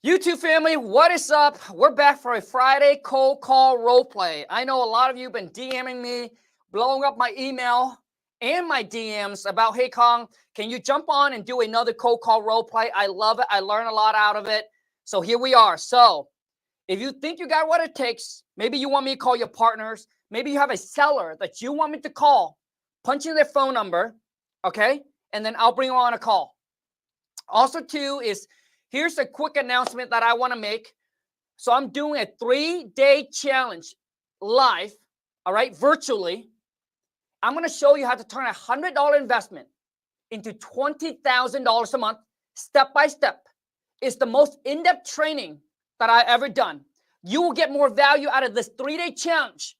YouTube family, what is up? We're back for a Friday cold call role play. I know a lot of you have been DMing me, blowing up my email and my DMs about, hey, Khang, can you jump on and do another cold call role play? I love it. I learn a lot out of it. So here we are. So if you think you got what it takes, maybe you want me to call your partners. Maybe you have a seller that you want me to call. Punch in their phone number, okay? And then I'll bring them on a call. Also, too, is here's a quick announcement that I want to make. So I'm doing a 3-day challenge live, all right, virtually. I'm going to show you how to turn a $100 investment into $20,000 a month, step by step. It's the most in-depth training that I've ever done. You will get more value out of this 3-day challenge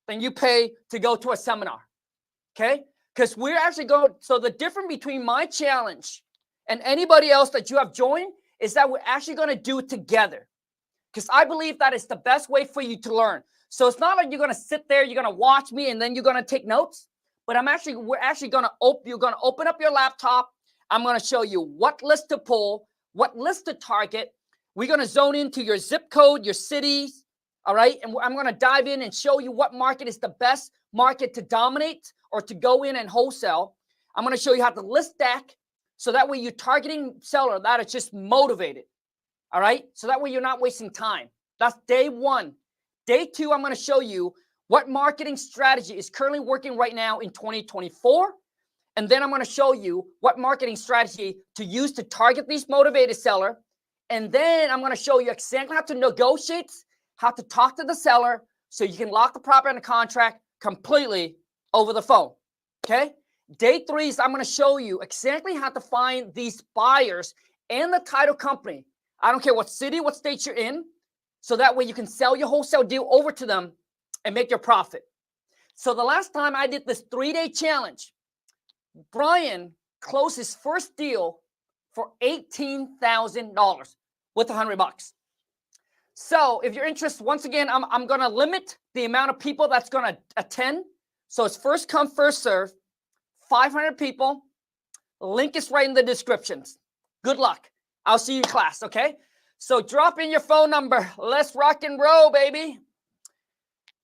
than you pay to go to a seminar, okay? Because we're actually going, so the difference between my challenge and anybody else that you have joined is that we're actually going to do it together, because I believe that is the best way for you to learn. So it's not like you're going to sit there, you're going to watch me, and then you're going to take notes. But we're actually going to open up your laptop. I'm going to show you what list to pull, what list to target. We're going to zone into your zip code, your cities, all right? And I'm going to dive in and show you what market is the best market to dominate or to go in and wholesale. I'm going to show you how to list stack. So that way you're targeting seller that is just motivated, all right? So that way you're not wasting time. That's day one. Day two, I'm going to show you what marketing strategy is currently working right now in 2024. And then I'm going to show you what marketing strategy to use to target these motivated seller. And then I'm going to show you exactly how to negotiate, how to talk to the seller so you can lock the property under contract completely over the phone, okay? Day three is I'm going to show you exactly how to find these buyers and the title company. I don't care what city, what state you're in. So that way you can sell your wholesale deal over to them and make your profit. So the last time I did this 3-day challenge, Brian closed his first deal for $18,000 with $100. So if you're interested, once again, I'm going to limit the amount of people that's going to attend. So it's first come, first serve. 500 people. The link is right in the descriptions. Good luck. I'll see you in class, okay? So drop in your phone number. Let's rock and roll, baby.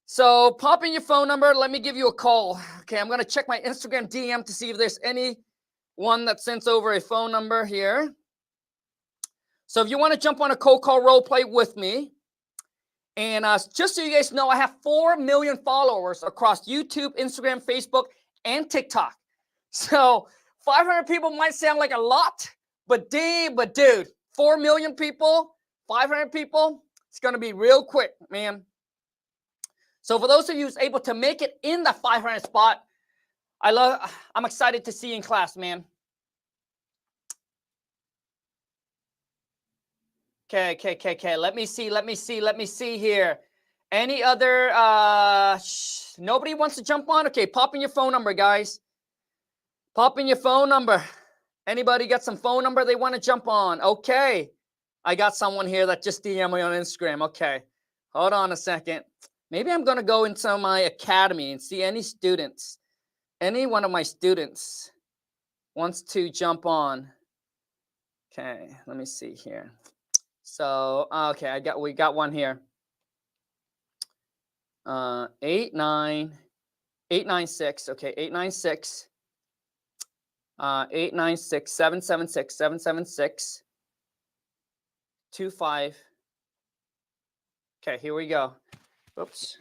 So pop in your phone number. Let me give you a call. Okay, I'm going to check my Instagram DM to see if there's anyone that sends over a phone number here. So if you want to jump on a cold call role play with me, and just so you guys know, I have 4 million followers across YouTube, Instagram, Facebook, and TikTok. So 500 people might sound like a lot, but dude, 4 million people, 500 people, it's going to be real quick, man. So for those of you who's able to make it in the 500 spot, I'm excited to see you in class, man. Okay. Let me see here. Any other, nobody wants to jump on? Okay, pop in your phone number, guys. Pop in your phone number. Anybody got some phone number they want to jump on? Okay. I got someone here that just DM'd me on Instagram. Okay. Hold on a second. Maybe I'm going to go into my academy and see any students. Any one of my students wants to jump on. Okay. Let me see here. So, okay. We got one here. 896. Okay. 896. 896 776 776 25. Okay, here we go. Oops.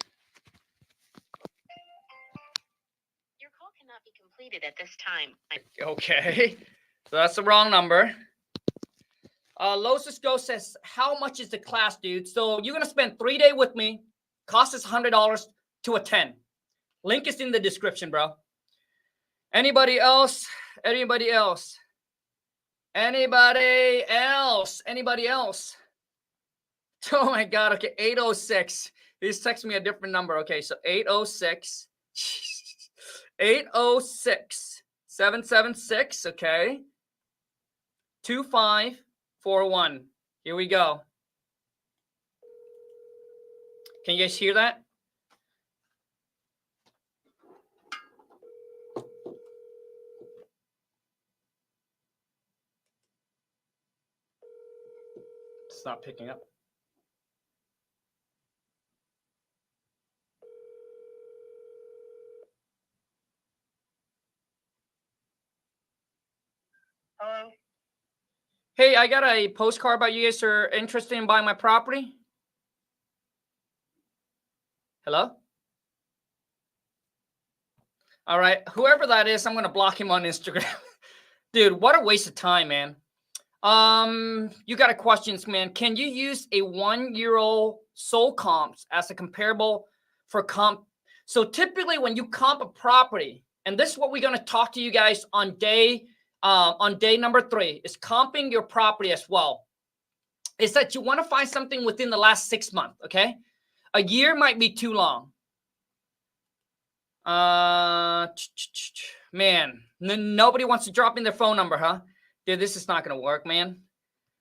Your call cannot be completed at this time. Okay, so that's the wrong number. Losis Go says, how much is the class, dude? So you're gonna spend 3 days with me. Cost is $100 to attend. Link is in the description, bro. Anybody else? Anybody else? Anybody else? Anybody else? Oh my God. Okay, 806. He's texting me a different number. Okay, so 806. 806 776. Okay. 2541. Here we go. Can you guys hear that? It's not picking up. Hello? Hey, I got a postcard about you guys are interested in buying my property. Hello? All right, whoever that is, I'm going to block him on Instagram. Dude, what a waste of time, man. You got a questions, man. Can you use a 1-year-old sold comps as a comparable for comp? So typically when you comp a property, and this is what we're going to talk to you guys on day number 3, is comping your property as well. Is that you want to find something within the last 6 months, okay? A year might be too long. Man, nobody wants to drop in their phone number, huh? Dude, this is not going to work, man.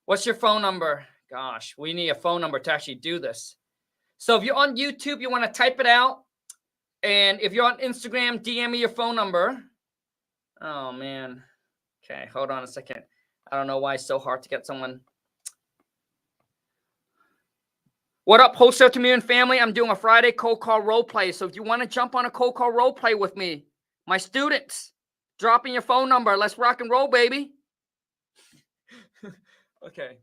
What's your phone number? Gosh, we need a phone number to actually do this. So if you're on YouTube, you want to type it out. And if you're on Instagram, DM me your phone number. Oh, man. Okay, hold on a second. I don't know why it's so hard to get someone. What up, Wholesale community family? I'm doing a Friday cold call role play. So if you want to jump on a cold call role play with me, my students, drop in your phone number. Let's rock and roll, baby. Okay.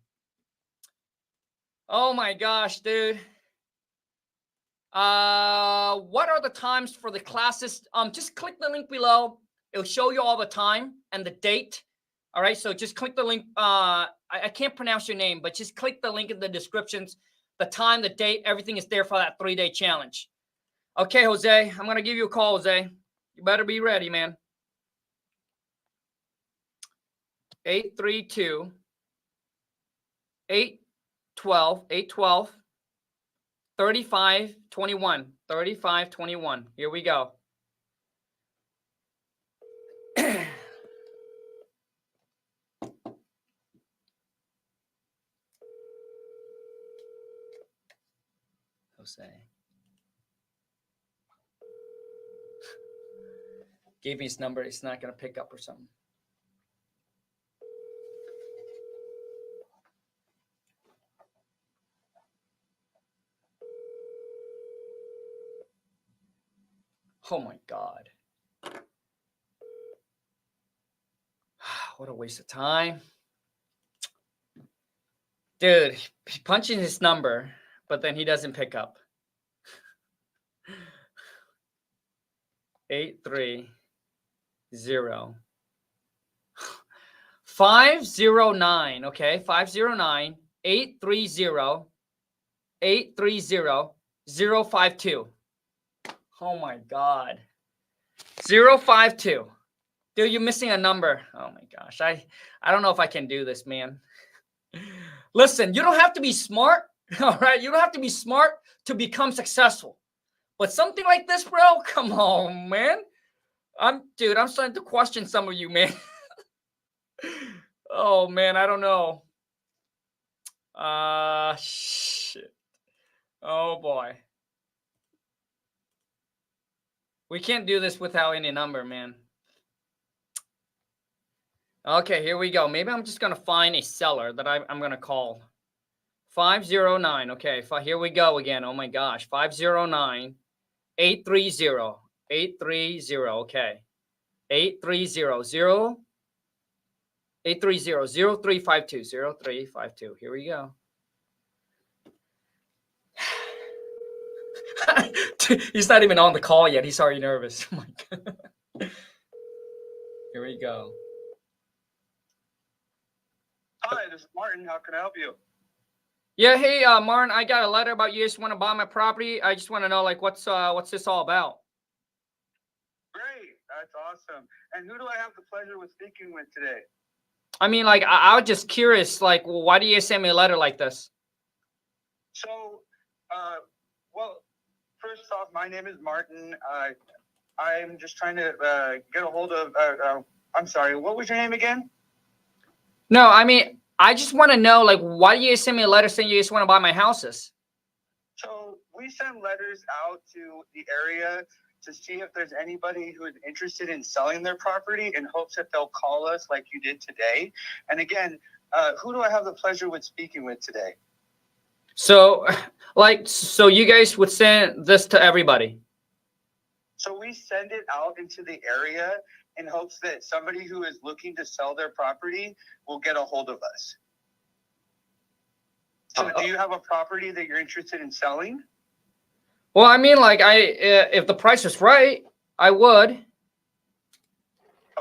Oh my gosh, dude. What are the times for the classes? Just click the link below. It'll show you all the time and the date. All right, so just click the link. I can't pronounce your name, but just click the link in the descriptions. The time, the date, everything is there for that 3-day challenge. Okay, Jose, I'm going to give you a call, Jose. You better be ready, man. 832 812 3521 3521. Here we go. Jose. Gave me his number. It's not going to pick up or something. Oh my God. What a waste of time. Dude, he's punching his number, but then he doesn't pick up. 830 509. Okay, 509 830 052. Oh my God. 052. Dude, you're missing a number. Oh my gosh. I don't know if I can do this, man. Listen, you don't have to be smart. All right. You don't have to be smart to become successful. But something like this, bro, come on, man. I'm starting to question some of you, man. Oh man, I don't know. Shit. Oh boy. We can't do this without any number, man. Okay, here we go. Maybe I'm just going to find a seller that I'm going to call. 509. Okay, here we go again. Oh my gosh. 509 830 830. Okay. 830 0352 0352. Here we go. He's not even on the call yet. He's already nervous. Oh my God. Here we go. Hi, this is Martin. How can I help you? Yeah, hey, Martin, I got a letter about you just want to buy my property. I just want to know, like, what's this all about? Great. That's awesome. And who do I have the pleasure with speaking with today? I mean, like, I was just curious, like, well, why do you send me a letter like this? So, well, first off, my name is Martin. I'm just trying to get a hold of, I'm sorry, what was your name again? No, I mean, I just want to know, like, why do you send me a letter saying you just want to buy my houses? So we send letters out to the area to see if there's anybody who is interested in selling their property in hopes that they'll call us like you did today. And again, who do I have the pleasure with speaking with today? So, so you guys would send this to everybody? So we send it out into the area in hopes that somebody who is looking to sell their property will get a hold of us. So do you have a property that you're interested in selling? Well, I mean, like, if the price is right, I would.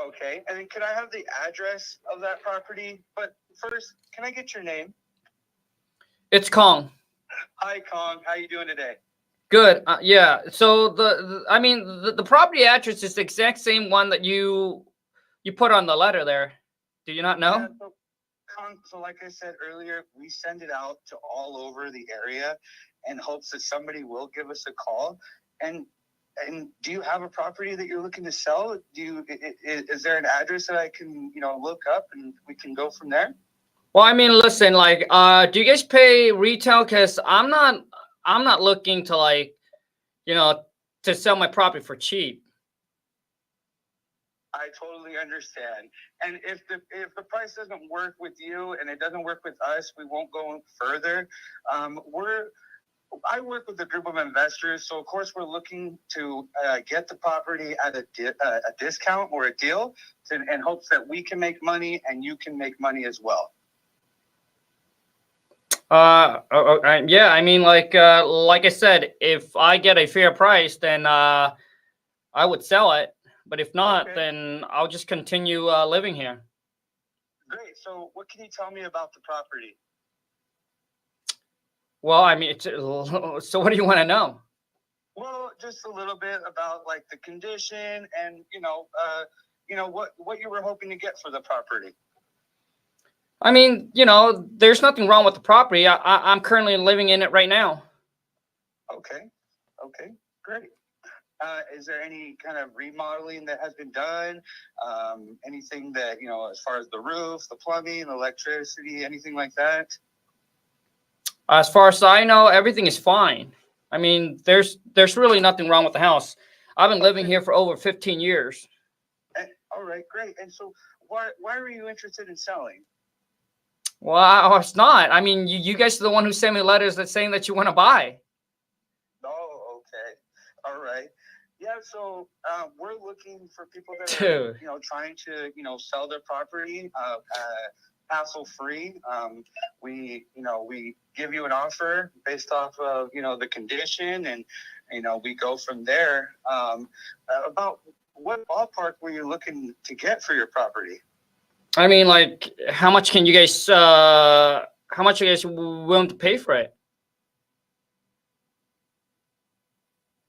Okay, and then could I have the address of that property? But first, can I get your name? It's Kong. Hi, Kong. How you doing today? Good. Yeah. So I mean, the property address is the exact same one that you put on the letter there. Do you not know? Yeah, so, Kong, so like I said earlier, we send it out to all over the area in hopes that somebody will give us a call. And do you have a property that you're looking to sell? Is there an address that I can, look up and we can go from there? Well, I mean, listen, like, do you guys pay retail? Because I'm not looking to, like, to sell my property for cheap. I totally understand. And if the price doesn't work with you and it doesn't work with us, we won't go further. I work with a group of investors, so of course we're looking to get the property at a discount or a deal in hopes that we can make money and you can make money as well. Yeah, I mean, like I said, if I get a fair price, then I would sell it. But if not, then I'll just continue living here. Great. So what can you tell me about the property? Well, I mean, so what do you want to know? Well, just a little bit about like the condition and what you were hoping to get for the property. I mean, there's nothing wrong with the property. I'm currently living in it right now. Okay, great. Is there any kind of remodeling that has been done? Anything that, as far as the roof, the plumbing, electricity, anything like that? As far as I know, everything is fine. I mean, there's really nothing wrong with the house. I've been living here for over 15 years. All right, great. And so why were you interested in selling? Well, I was not. I mean, you guys are the one who sent me letters that saying that you want to buy. Oh, okay. All right. Yeah, so we're looking for people that Dude. are, trying to, sell their property hassle-free. We give you an offer based off of, the condition, and, we go from there. About what ballpark were you looking to get for your property? I mean, like, how much are you guys willing to pay for it?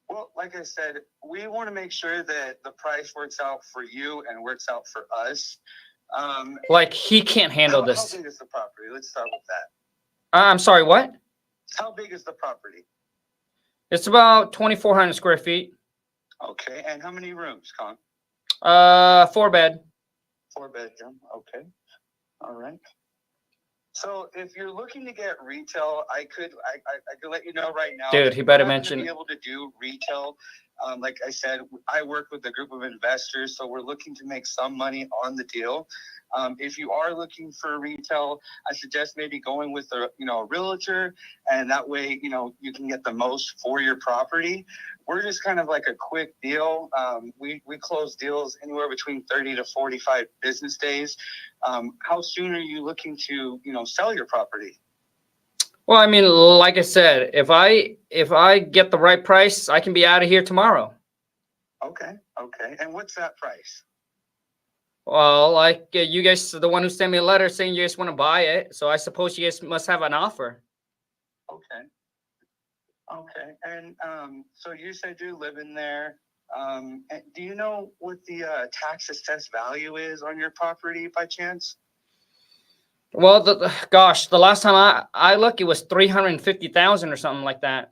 Well, like I said, we want to make sure that the price works out for you and works out for us. Like, he can't handle this. How big is the property? Let's start with that. I'm sorry, what? How big is the property? It's about 2,400 square feet. Okay, and how many rooms, Con? 4 bed. 4 bedroom. Okay, all right. So if you're looking to get retail, I could let you know right now. Dude, he better mention. Be able to do retail. Like I said, I work with a group of investors, so we're looking to make some money on the deal. If you are looking for retail, I suggest maybe going with a realtor, and that way you can get the most for your property. We're just kind of like a quick deal. We close deals anywhere between 30 to 45 business days. How soon are you looking to sell your property? Well, I mean, like I said, if I get the right price, I can be out of here tomorrow. Okay. And what's that price? Well, like you guys are the one who sent me a letter saying you guys want to buy it, so I suppose you guys must have an offer. Okay. And so you said you live in there. And do you know what the tax assessed value is on your property by chance? Well, the last time I looked, it was 350,000 or something like that.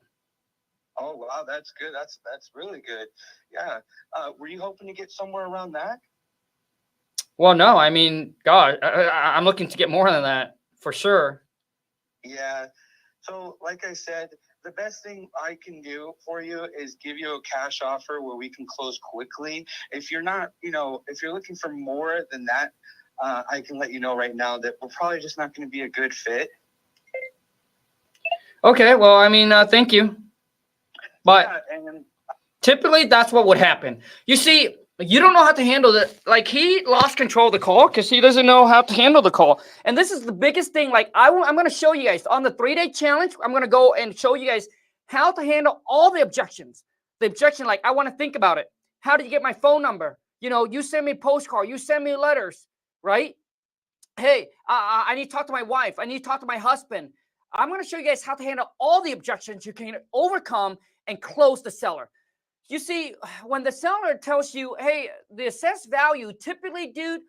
Oh wow, that's good. That's really good. Yeah. Were you hoping to get somewhere around that? Well, no. I mean, God, I'm looking to get more than that for sure. Yeah. So, like I said, the best thing I can do for you is give you a cash offer where we can close quickly. If you're not, if you're looking for more than that, I can let you know right now that we're probably just not going to be a good fit. Okay, well, I mean, thank you. But Yeah, and typically that's what would happen. You see, you don't know how to handle it. Like, he lost control of the call because he doesn't know how to handle the call. And this is the biggest thing. Like, I'm going to show you guys on the 3-day challenge. I'm going to go and show you guys how to handle all the objections. The objection, like, I want to think about it. How did you get my phone number? You know, you send me a postcard, you send me letters, right? Hey, I need to talk to my wife. I need to talk to my husband. I'm going to show you guys how to handle all the objections you can overcome and close the seller. You see, when the seller tells you, hey, the assessed value, typically, dude,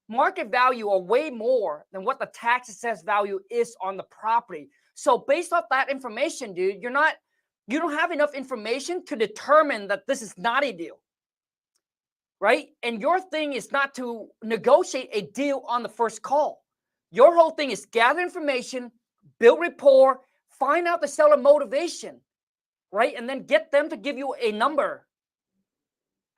market value are way more than what the tax assessed value is on the property. So based off that information, dude, you don't have enough information to determine that this is not a deal, right? And your thing is not to negotiate a deal on the first call. Your whole thing is gather information, build rapport, find out the seller motivation, right? And then get them to give you a number.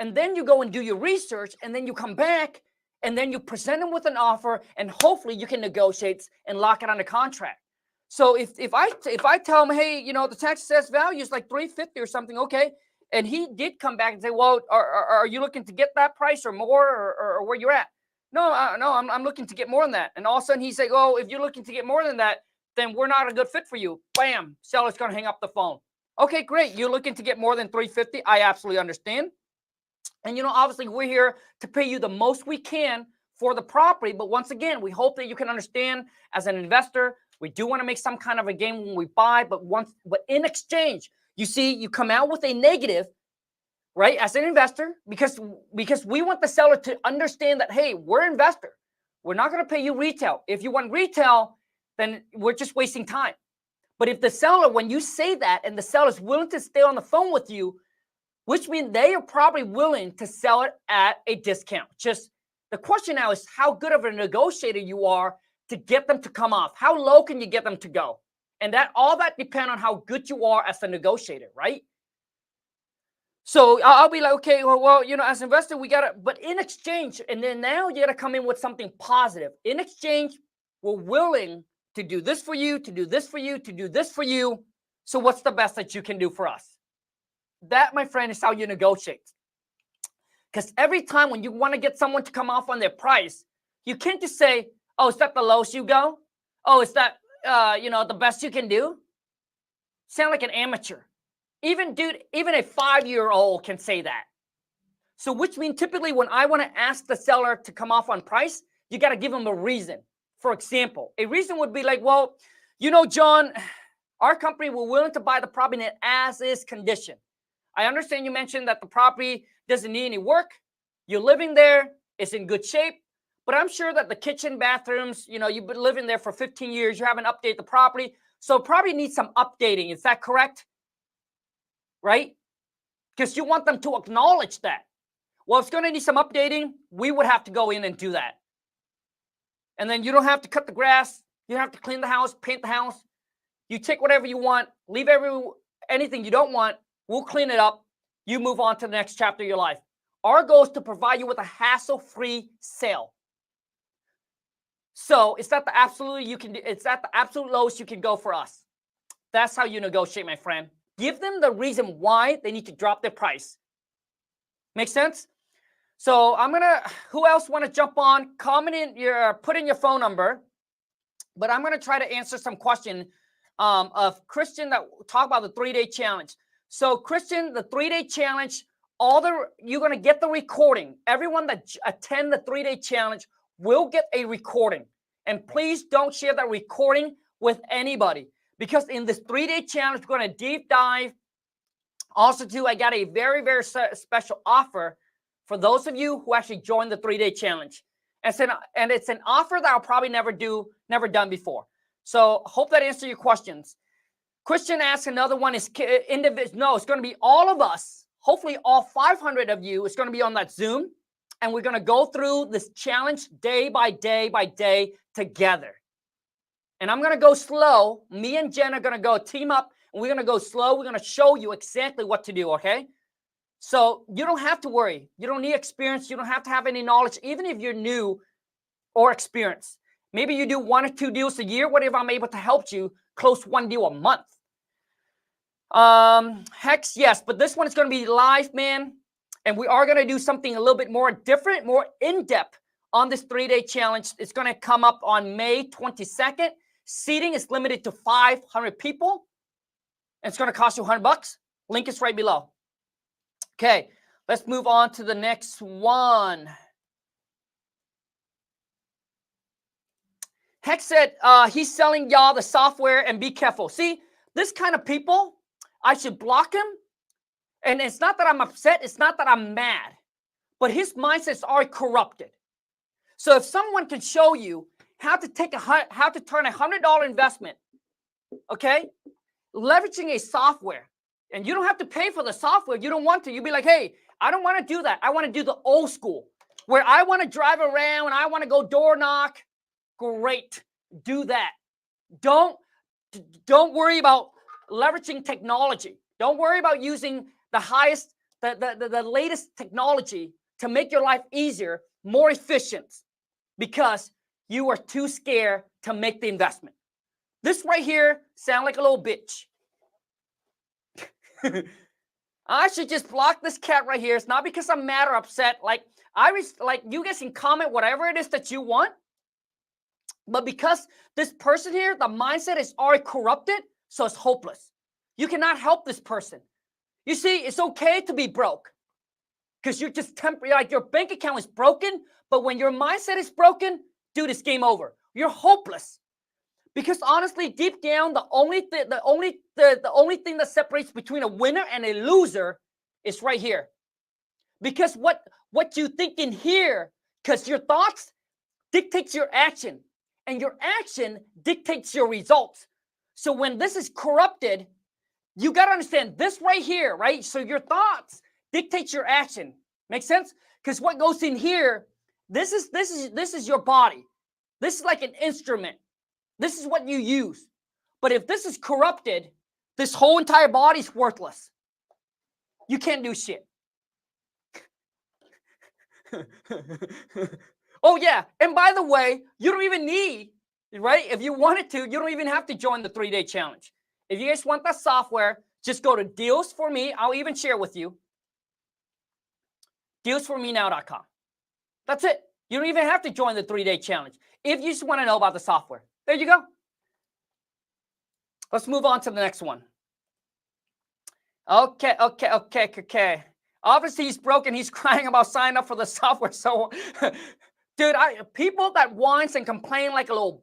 And then you go and do your research, and then you come back, and then you present them with an offer, and hopefully you can negotiate and lock it on the contract. So if I tell him, hey, you know, the tax assessed value is like $350 or something, okay, and he did come back and say, well, are you looking to get that price or more, or where you're at? No, I'm looking to get more than that. And all of a sudden he's like, oh, if you're looking to get more than that, then we're not a good fit for you. Bam, seller's gonna hang up the phone. Okay, great. You're looking to get more than $350. I absolutely understand. And, you know, obviously we're here to pay you the most we can for the property. But once again, we hope that you can understand as an investor, we do want to make some kind of a gain when we buy. But in exchange, you see, you come out with a negative, right, as an investor, because we want the seller to understand that, hey, we're an investor. We're not going to pay you retail. If you want retail, then we're just wasting time. But if the seller, when you say that, and the seller is willing to stay on the phone with you, which means they are probably willing to sell it at a discount. Just the question now is how good of a negotiator you are to get them to come off. How low can you get them to go? And all that depends on how good you are as a negotiator, right? So I'll be like, okay, well, you know, as an investor, we got to, but in exchange, and then now you got to come in with something positive. In exchange, we're willing to do this for you, to do this for you, to do this for you. So what's the best that you can do for us? That, my friend, is how you negotiate. Because every time when you want to get someone to come off on their price, you can't just say, oh, is that the lowest you go? Oh, is that, you know, the best you can do? Sound like an amateur. Even a 5-year-old can say that. So which means typically when I want to ask the seller to come off on price, you got to give them a reason. For example, a reason would be like, well, you know, John, our company, we're willing to buy the property in as-is condition. I understand you mentioned that the property doesn't need any work. You're living there. It's in good shape. But I'm sure that the kitchen, bathrooms, you know, you've been living there for 15 years. You haven't updated the property. So it probably needs some updating. Is that correct? Right? Because you want them to acknowledge that. Well, if it's going to need some updating, we would have to go in and do that. And then you don't have to cut the grass. You don't have to clean the house, paint the house. You take whatever you want, leave anything you don't want. We'll clean it up. You move on to the next chapter of your life. Our goal is to provide you with a hassle-free sale. So it's at the absolute lowest you can go for us. That's how you negotiate, my friend. Give them the reason why they need to drop their price. Make sense? So who else want to jump on? Put in your phone number. But I'm going to try to answer some question of Christian that talk about the 3-day challenge. So Christian, the 3-day challenge, you're going to get the recording. Everyone that attend the 3-day challenge will get a recording. And please don't share that recording with anybody, because in this 3-day challenge, we're going to deep dive. Also, too, I got a very, very special offer for those of you who actually joined the 3-day challenge. And it's an offer that I'll probably never done before. So hope that answers your questions. Christian asks another one is individual. No, it's going to be all of us. Hopefully all 500 of you is going to be on that Zoom. And we're going to go through this challenge day by day by day together. And I'm going to go slow. Me and Jen are going to go team up. And we're going to go slow. We're going to show you exactly what to do, okay? So you don't have to worry. You don't need experience. You don't have to have any knowledge, even if you're new or experienced. Maybe you do 1 or 2 deals a year. What if I'm able to help you close 1 deal a month? Hex, yes, but this one is going to be live, man. And we are going to do something a little bit more different, more in-depth on this 3-day challenge. It's going to come up on May 22nd. Seating is limited to 500 people. And it's going to cost you $100. Link is right below. Okay, let's move on to the next one. Hex said he's selling y'all the software and be careful. See, this kind of people, I should block him. And it's not that I'm upset. It's not that I'm mad. But his mindsets are corrupted. So if someone can show you how to turn a $100 investment, okay, leveraging a software, and you don't have to pay for the software. You don't want to. You'll be like, hey, I don't want to do that. I want to do the old school where I want to drive around and I want to go door knock. Great. Do that. Don't worry about leveraging technology. Don't worry about using the latest technology to make your life easier, more efficient, because you are too scared to make the investment. This right here sound like a little bitch. I should just block this cat right here. It's not because I'm mad or upset. Like you guys can comment whatever it is that you want. But because this person here, the mindset is already corrupted, so it's hopeless. You cannot help this person. You see, it's okay to be broke because you're just temporary. Like your bank account is broken, but when your mindset is broken, dude, it's game over. You're hopeless. Because honestly, deep down, the only thing that separates between a winner and a loser is right here. Because what you think in here, because your thoughts dictates your action, and your action dictates your results. So when this is corrupted, you got to understand this right here, right? So your thoughts dictate your action. Make sense? Because what goes in here, this is your body. This is like an instrument. This is what you use. But if this is corrupted, this whole entire body is worthless. You can't do shit. Oh, yeah. And by the way, you don't even need, right? If you wanted to, you don't even have to join the 3-day challenge. If you guys want that software, just go to Deals for Me. I'll even share with you. Dealsformenow.com. That's it. You don't even have to join the 3-day challenge. If you just want to know about the software. There you go. Let's move on to the next one. Okay. Obviously, he's broken. He's crying about signing up for the software. So, dude, people that whines and complain like a little,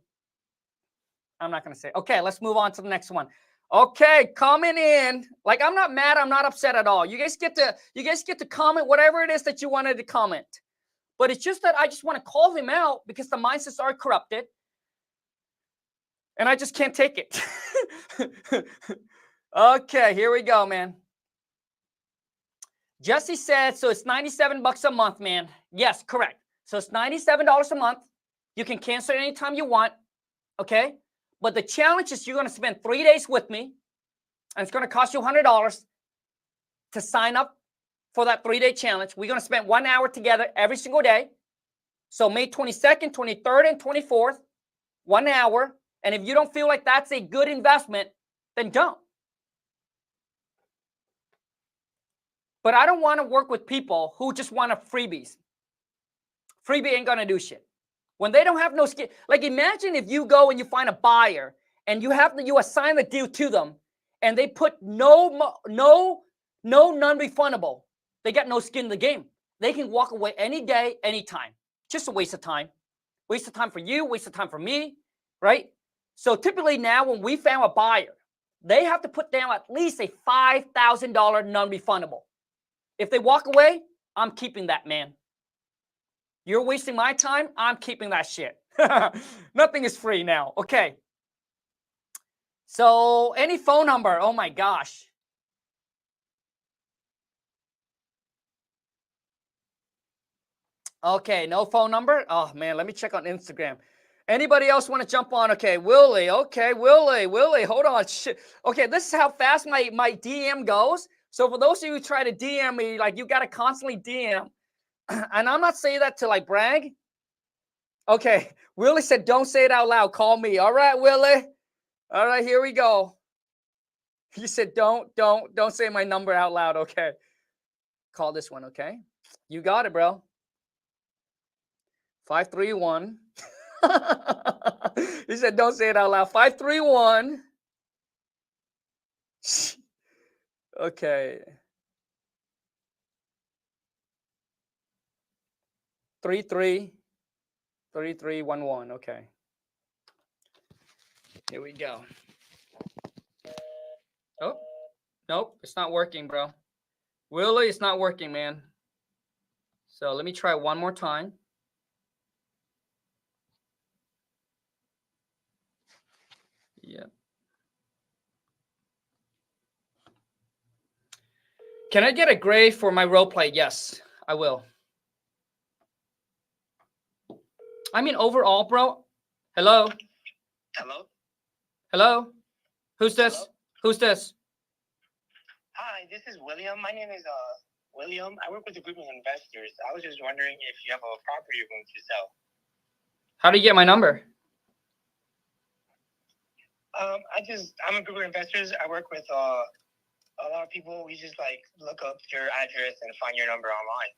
I'm not going to say. Okay, let's move on to the next one. Okay, coming in. Like, I'm not mad. I'm not upset at all. You guys get to comment whatever it is that you wanted to comment. But it's just that I just want to call him out because the mindsets are corrupted. And I just can't take it. Okay, here we go, man. Jesse said, so it's $97 a month, man. Yes, correct. So it's $97 a month. You can cancel it anytime you want, okay? But the challenge is you're going to spend 3 days with me, and it's going to cost you $100 to sign up for that 3-day challenge. We're going to spend 1 hour together every single day. So May 22nd, 23rd, and 24th, 1 hour. And if you don't feel like that's a good investment, then don't. But I don't want to work with people who just want a freebies. Freebie ain't going to do shit. When they don't have no skill. Like, imagine if you go and you find a buyer and you assign the deal to them and they put no non-refundable. They got no skin in the game. They can walk away any day, anytime. Just a waste of time. Waste of time for you, waste of time for me, right? So typically now when we found a buyer, they have to put down at least a $5,000 non-refundable. If they walk away, I'm keeping that, man. You're wasting my time, I'm keeping that shit. Nothing is free now. Okay. So any phone number, oh my gosh. Okay, no phone number. Oh man, let me check on Instagram. Anybody else want to jump on? Okay, Willie. Okay, Willie. Hold on. Shit. Okay, this is how fast my DM goes. So for those of you who try to DM me, like, you got to constantly DM. And I'm not saying that to like brag. Okay, Willie said, don't say it out loud. Call me. All right, Willie. All right, here we go. You said don't say my number out loud. Okay. Call this one. Okay. You got it, bro. 531. He said don't say it out loud. 531. Okay. 3311. Okay. Here we go. Oh, nope, it's not working, bro. Willie, it's not working, man. So let me try one more time. Yeah. Can I get a grade for my role play? Yes, I will. I mean, overall, bro. Hello? Hello? Hello? Who's this? Hello? Who's this? Hi, this is William. My name is William. I work with a group of investors. I was just wondering if you have a property you're going to sell. How do you get my number? I'm a group of investors. I work with a lot of people. We just like look up your address and find your number online.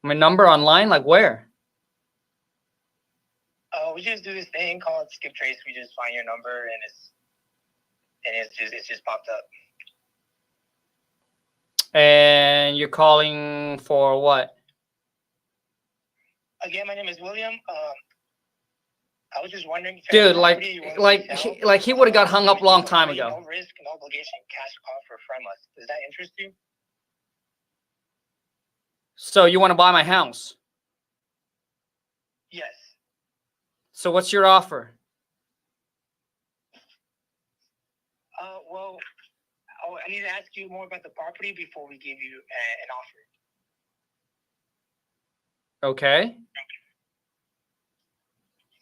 My number online? Like where? We just do this thing called skip trace. We just find your number and it's just popped up. And you're calling for what? Again, my name is William. I was just wondering if dude, like he would have got hung up a long time ago. No risk, no obligation, cash offer from us. Does that interest you? So you want to buy my house? Yes. So what's your offer? Well, I need to ask you more about the property before we give you an offer. Okay.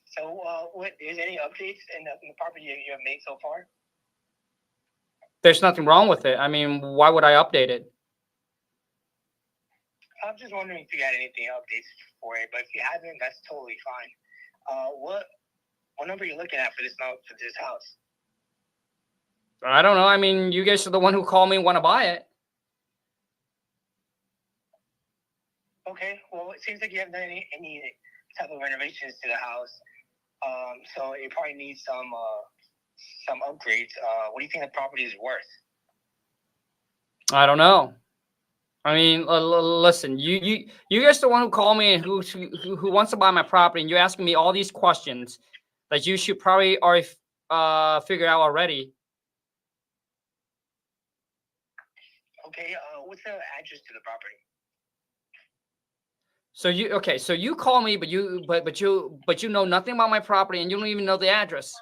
So, is there any updates in the property you have made so far? There's nothing wrong with it. I mean, why would I update it? I'm just wondering if you had anything updates for it, but if you haven't, that's totally fine. What number are you looking at for this house? I don't know. I mean, you guys are the one who called me and want to buy it. Okay. Well, it seems like you haven't done any type of renovations to the house. So it probably needs some upgrades. What do you think the property is worth? I don't know. I mean, listen, you guys are the one who called me and who wants to buy my property, and you're asking me all these questions that you should probably already figure out already. Okay. What's the address to the property? So you call me, but you know nothing about my property, and you don't even know the address.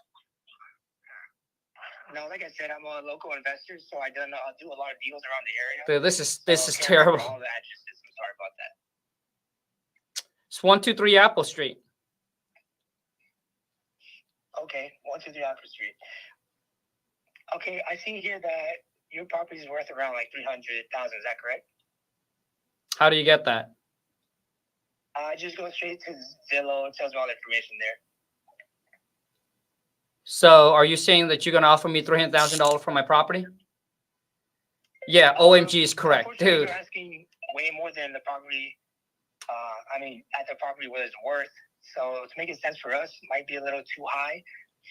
No, like I said, I'm a local investor, so I do a lot of deals around the area. Dude, this is terrible. All the addresses. I'm sorry about that. It's 123 Apple Street. Okay, 123 Apple Street. Okay, I see here that your property is worth around like $300,000. Is that correct? How do you get that? Just go straight to Zillow. It tells me all the information there. So, are you saying that you're going to offer me $300,000 for my property? Yeah, OMG is correct, dude. You're asking way more than the property. At the property what it's worth. So to make it sense for us, might be a little too high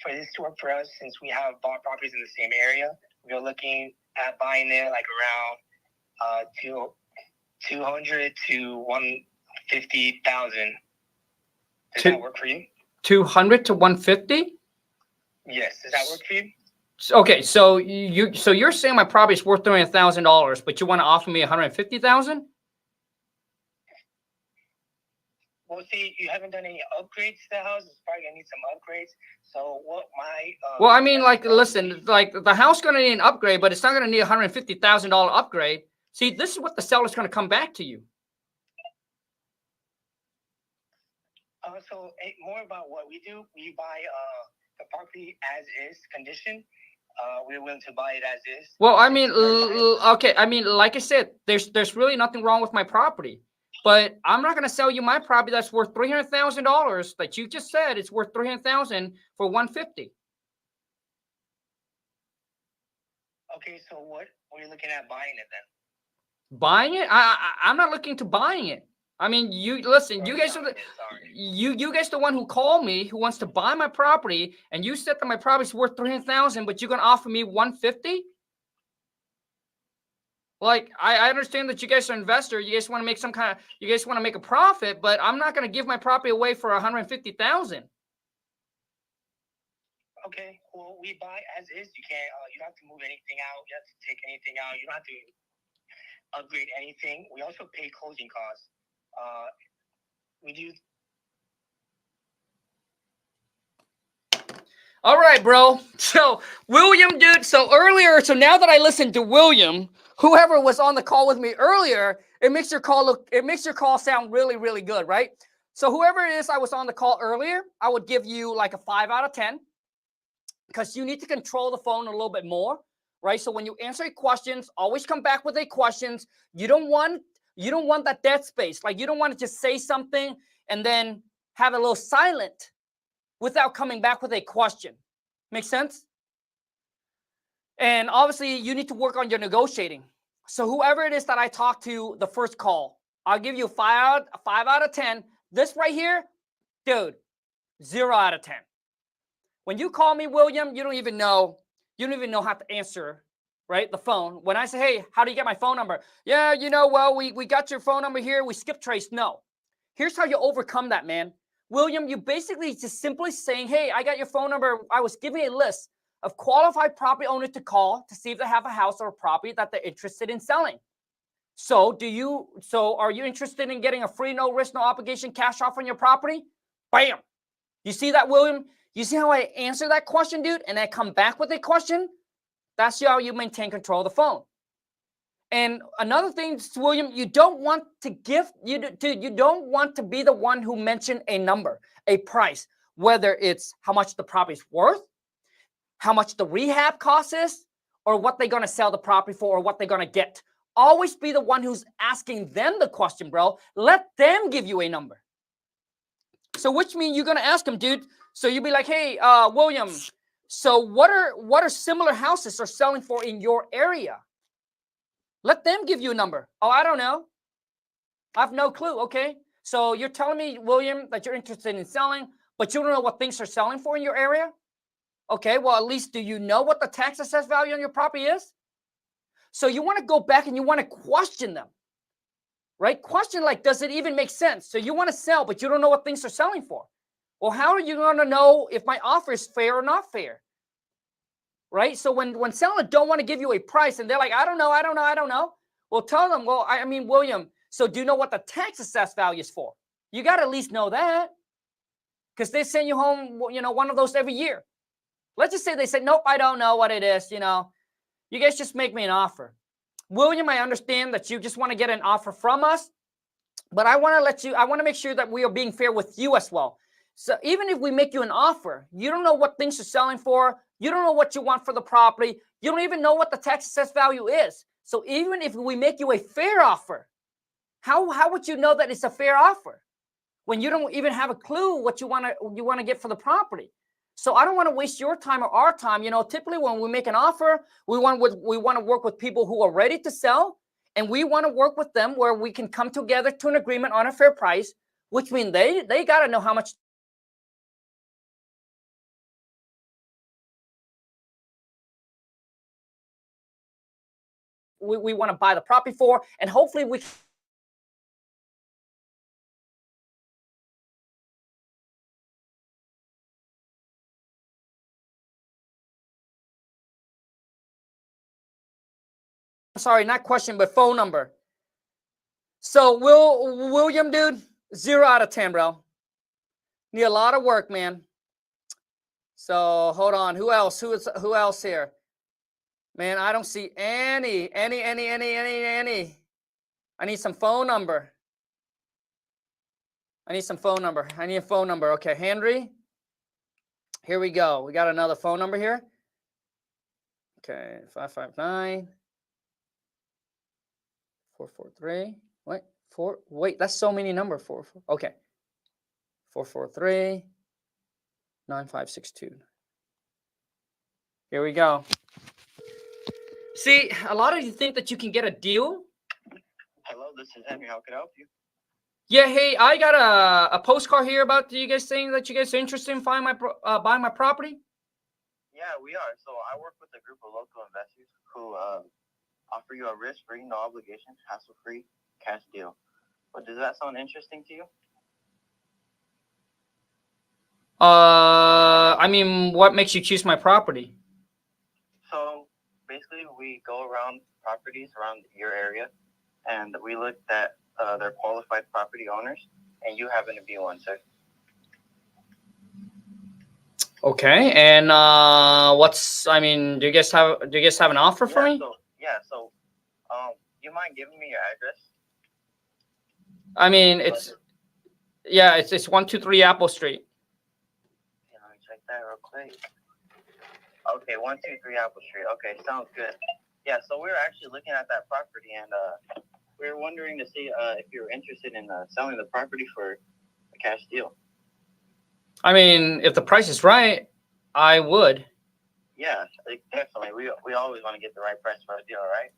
for this to work for us since we have bought properties in the same area. We're looking at buying it like around 200 to 150,000. Does that work for you? 200 to 150? Yes. Does that work for you? Okay, so you're saying my property is worth $300,000, but you want to offer me $150,000? Well, see, you haven't done any upgrades to the house. It's probably gonna need some upgrades. So what my well, I mean, like, listen, like the house gonna need an upgrade, but it's not gonna need $150,000 upgrade. See, this is what the seller's gonna come back to you. So more about what we do. We buy the property as is condition. We're willing to buy it as is. Well, I mean, okay. I mean, like I said, there's really nothing wrong with my property, but I'm not going to sell you my property that's worth $300,000 that you just said it's worth $300,000 for $150,000. Okay, so what were you looking at buying it then? Buying it? I'm not looking to buying it. I mean, you listen. You guys are you guys the one who called me who wants to buy my property, and you said that my property's worth $300,000, but you're gonna offer me $150. Like, I understand that you guys are an investor. You guys want to make you guys want to make a profit, but I'm not going to give my property away for $150,000. Okay, well, we buy as is. You can't, you don't have to move anything out. You have to take anything out. You don't have to upgrade anything. We also pay closing costs. We do. All right, bro. So William, dude. So now that I listened to William, whoever was on the call with me earlier, it makes your call sound really, really good, right? So whoever it is I was on the call earlier, I would give you like a 5 out of 10, because you need to control the phone a little bit more, right? So when you answer questions, always come back with a questions. You don't want that dead space. Like, you don't want to just say something and then have a little silent without coming back with a question. Make sense? And obviously, you need to work on your negotiating. So whoever it is that I talked to the first call, I'll give you a 5 out of 10. This right here, dude, 0 out of 10. When you call me, William, you don't even know how to answer, right? The phone. When I say, hey, how do you get my phone number? Yeah, well, we got your phone number here. We skip trace. No. Here's how you overcome that, man. William, you basically just simply saying, hey, I got your phone number. I was giving a list of qualified property owners to call to see if they have a house or a property that they're interested in selling. So are you interested in getting a free, no risk, no obligation cash offer on your property? Bam. You see that, William? You see how I answer that question, dude? And I come back with a question? That's how you maintain control of the phone. And another thing, William, you don't want to be the one who mentioned a number, a price, whether it's how much the property's worth, how much the rehab cost is, or what they're going to sell the property for, or what they're going to get. Always be the one who's asking them the question, bro. Let them give you a number. So which means you're going to ask them, dude. So you'll be like, hey, William, so what are similar houses are selling for in your area? Let them give you a number. Oh, I don't know. I have no clue. Okay. So you're telling me, William, that you're interested in selling, but you don't know what things are selling for in your area? Okay. Well, at least do you know what the tax assessed value on your property is? So you want to go back and you want to question them, right? Question like, does it even make sense? So you want to sell, but you don't know what things are selling for. Well, how are you going to know if my offer is fair or not fair? Right? So when sellers don't want to give you a price and they're like, I don't know. Well, tell them, well, I mean, William, so do you know what the tax assessed value is for? You got to at least know that, because they send you home, one of those every year. Let's just say they say, nope, I don't know what it is. You guys just make me an offer. William, I understand that you just want to get an offer from us, but I want to make sure that we are being fair with you as well. So even if we make you an offer, you don't know what things are selling for. You don't know what you want for the property. You don't even know what the tax assessed value is. So even if we make you a fair offer, how would you know that it's a fair offer when you don't even have a clue what you want to get for the property? So I don't want to waste your time or our time. Typically when we make an offer, we want to work with people who are ready to sell, and we want to work with them where we can come together to an agreement on a fair price, which means they got to know how much we want to buy the property for, and hopefully we sorry, not question, but phone number. So William, dude, 0 out of 10, bro. Need a lot of work, man. So hold on. Who else? Who else here? Man, I don't see any. I need some phone number. I need a phone number. Okay, Henry. Here we go. We got another phone number here. Okay, 559 443. What? Wait, that's so many numbers. 4. Okay. 443 9562. Here we go. See, a lot of you think that you can get a deal. Hello, this is Henry. How can I help you? Yeah, hey, I got a postcard here about you guys saying that you guys are interested in buying my property. Yeah, we are. So I work with a group of local investors who offer you a risk-free, no obligation, hassle-free cash deal. But does that sound interesting to you? I mean, what makes you choose my property? So basically, we go around properties around your area, and we look at their qualified property owners, and you happen to be one, sir. Okay, and I mean, do you guys have an offer for me? So you mind giving me your address? I mean, it's 123 Apple Street. Yeah, let me check that real quick. Okay, 123 Apple Street. Okay, sounds good. Yeah, so we were actually looking at that property, and we were wondering to see if you were interested in selling the property for a cash deal. I mean, if the price is right, I would. Yeah, definitely. We always want to get the right price for a deal, right?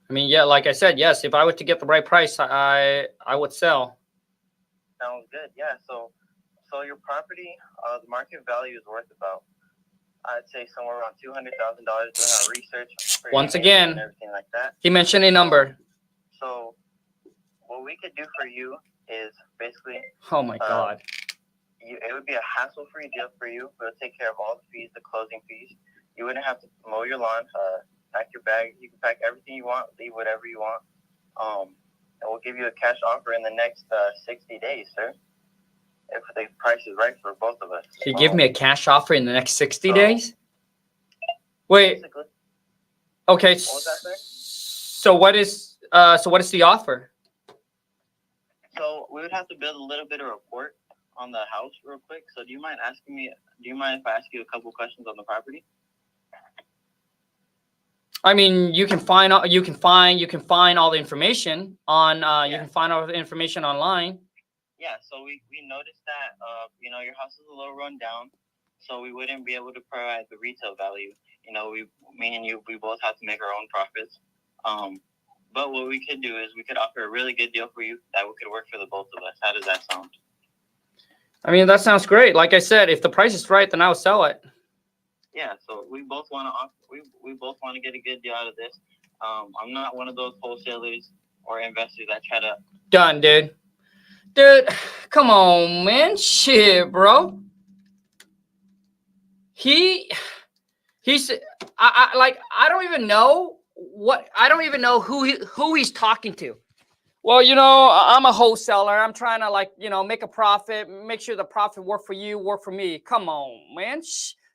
I mean, yeah, like I said, yes. If I were to get the right price, I would sell. Sounds good. Yeah. So your property, the market value is worth about, I'd say, somewhere around $200,000. Doing our research. Once again, and everything like that. He mentioned a number. So what we could do for you is basically. Oh my God. It would be a hassle-free deal for you. We'll take care of all the fees, the closing fees. You wouldn't have to mow your lawn, pack your bag. You can pack everything you want, leave whatever you want. And we'll give you a cash offer in the next 60 days, sir, if the price is right for both of us. You give me a cash offer in the next 60 days? Wait. Basically. Okay. What was that, sir? So what is the offer? So we would have to build a little bit of rapport on the house real quick. So do you mind if I ask you a couple questions on the property? I mean, you can find all the information on you can find all the information online. Yeah, so we noticed that your house is a little run down, so we wouldn't be able to provide the retail value. Me and you, we both have to make our own profits. But what we could do is we could offer a really good deal for you that could work for the both of us. How does that sound? I mean, that sounds great. Like I said, if the price is right, then I'll sell it. Yeah, so we both want to get a good deal out of this. I'm not one of those wholesalers or investors that try to. Done, dude. Dude, come on, man. Shit, bro. He's I don't even know who he's talking to. Well, I'm a wholesaler. I'm trying to make a profit, make sure the profit work for you, work for me. Come on, man.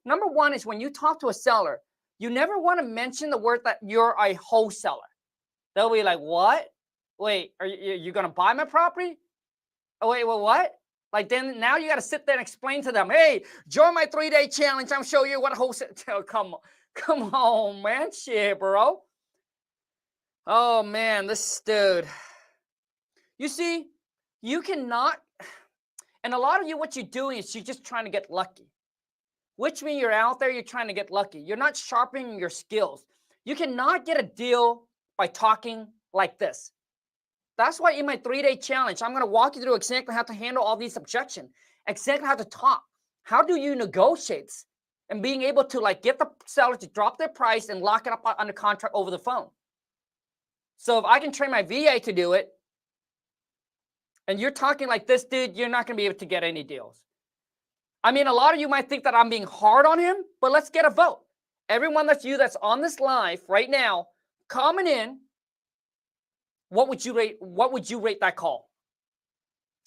Number one is when you talk to a seller, you never want to mention the word that you're a wholesaler. They'll be like, what? Wait, are you going to buy my property? Oh, wait, well, what? Like, then now you got to sit there and explain to them, hey, join my 3-day challenge. I'm showing you what a wholesale. Come on, man. Shit, bro. Oh, man, this dude. You see, you cannot, and a lot of you, what you're doing is you're just trying to get lucky. Which means you're out there, you're trying to get lucky. You're not sharpening your skills. You cannot get a deal by talking like this. That's why in my 3-day challenge, I'm going to walk you through exactly how to handle all these objections, exactly how to talk. How do you negotiate and being able to get the seller to drop their price and lock it up on the contract over the phone. So if I can train my VA to do it, and you're talking like this, dude, you're not going to be able to get any deals. I mean, a lot of you might think that I'm being hard on him, but let's get a vote. Everyone that's on this live right now, comment in. What would you rate that call?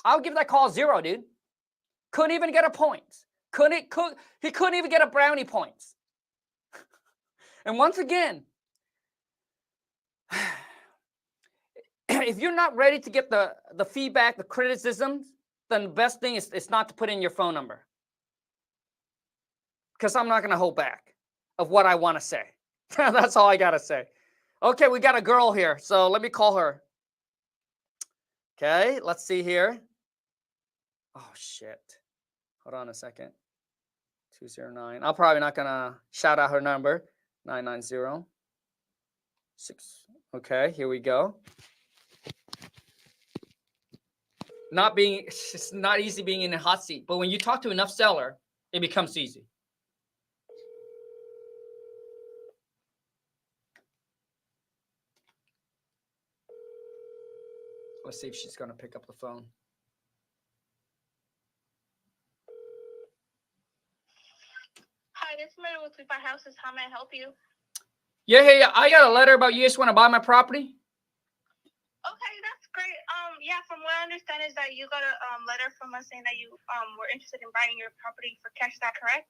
I'll give that call 0, dude. Couldn't even get a point. He couldn't even get a brownie points. And once again, if you're not ready to get the feedback, the criticisms, then the best thing is not to put in your phone number. Because I'm not going to hold back of what I want to say. That's all I got to say. Okay, we got a girl here, so let me call her. Okay, let's see here. Oh, shit. Hold on a second. 209. I'm probably not going to shout out her number. 990 6. Okay, here we go. It's not easy being in a hot seat, but when you talk to enough seller, it becomes easy. Let's see if she's going to pick up the phone. Hi, this is Mary with Sweet Houses. How may I help you? Yeah, hey, I got a letter about you guys want to buy my property. Okay, that's great. Yeah, from what I understand is that you got a letter from us saying that you were interested in buying your property for cash. Is that correct?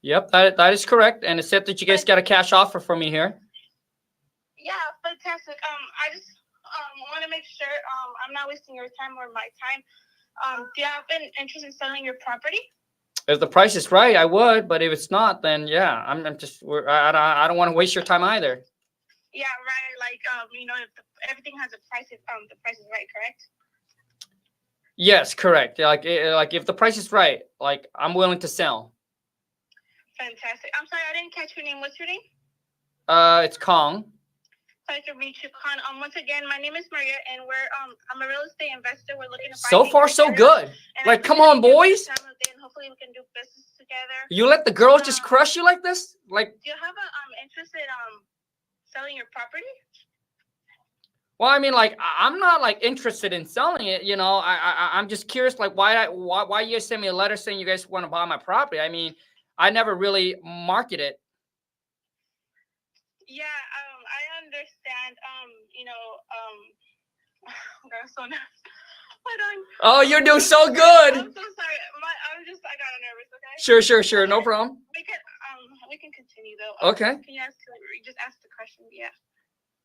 Yep, that is correct. And it said that you guys got a cash offer for me here. Yeah, fantastic. I just want to make sure I'm not wasting your time or my time. Do you have been interested in selling your property? If the price is right, I would. But if it's not, then yeah, I don't want to waste your time either. Yeah, right. Like if everything has a price, if the price is right, correct? Yes, correct. Like if the price is right, like I'm willing to sell. Fantastic. I'm sorry, I didn't catch your name. What's your name? It's Kong. Pleasure to meet you, Khan. Once again, my name is Maria, and I'm a real estate investor. We're looking to buy. So far, so good. Like, come on, boys. And hopefully, we can do business together. You let the girls just crush you like this? Like, do you have a interest in selling your property? Well, I mean, like, I'm not like interested in selling it. You know, I'm just curious, like, why you guys send me a letter saying you guys want to buy my property? I mean, I never really market it. Yeah, I understand. I'm so nervous. Oh, you're doing so good. I'm so sorry. I got nervous. Okay. Sure. No problem. We can continue though. Okay. Can you just ask the question? Yeah.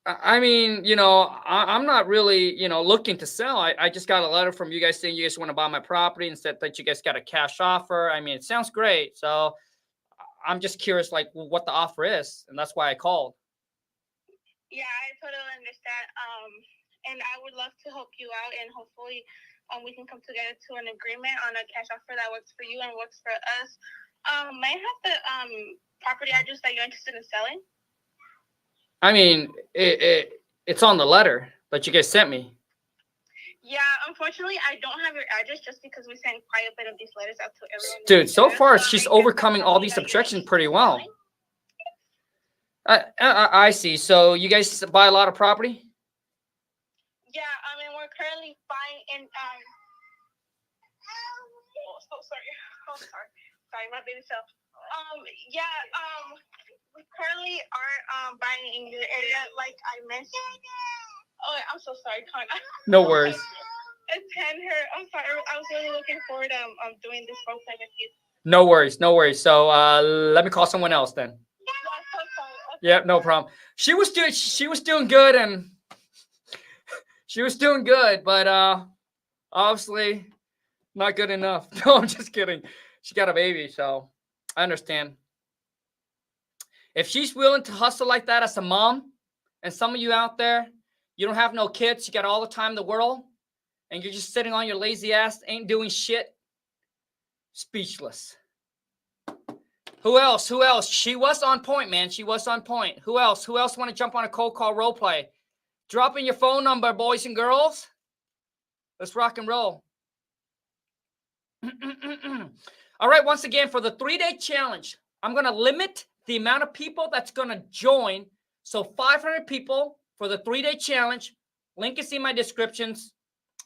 I mean, you know, I'm not really, you know, looking to sell. I just got a letter from you guys saying you guys want to buy my property and said that you guys got a cash offer. I mean, it sounds great. So I'm just curious, like, what the offer is, and that's why I called. Yeah, I totally understand. And I would love to help you out, and hopefully, we can come together to an agreement on a cash offer that works for you and works for us. May I have the property address that you're interested in selling? I mean, it's on the letter that you guys sent me. Yeah, unfortunately, I don't have your address just because we send quite a bit of these letters out to everyone. Dude, so far she's overcoming all these objections pretty well. I see. So you guys buy a lot of property? Yeah, I mean, we're currently buying in. So sorry. Oh, sorry, my baby self. Yeah. We currently are buying in your area, like I mentioned. Oh, I'm so sorry, Con. No worries. Attend her. I'm sorry. I was really looking forward to doing this role play with you. No worries. So let me call someone else then. Yeah, I'm so sorry. Okay. Yep, no problem. She was doing good, and she was doing good, but obviously not good enough. No, I'm just kidding. She got a baby, so I understand. If she's willing to hustle like that as a mom, and some of you out there, you don't have no kids, you got all the time in the world, and you're just sitting on your lazy ass, ain't doing shit, speechless. Who else? She was on point, man. She was on point. Who else want to jump on a cold call role play? Drop in your phone number, boys and girls. Let's rock and roll. All right, once again, for the 3-day challenge, I'm going to limit the amount of people that's going to join. So 500 people for the 3-day challenge. Link is in my descriptions.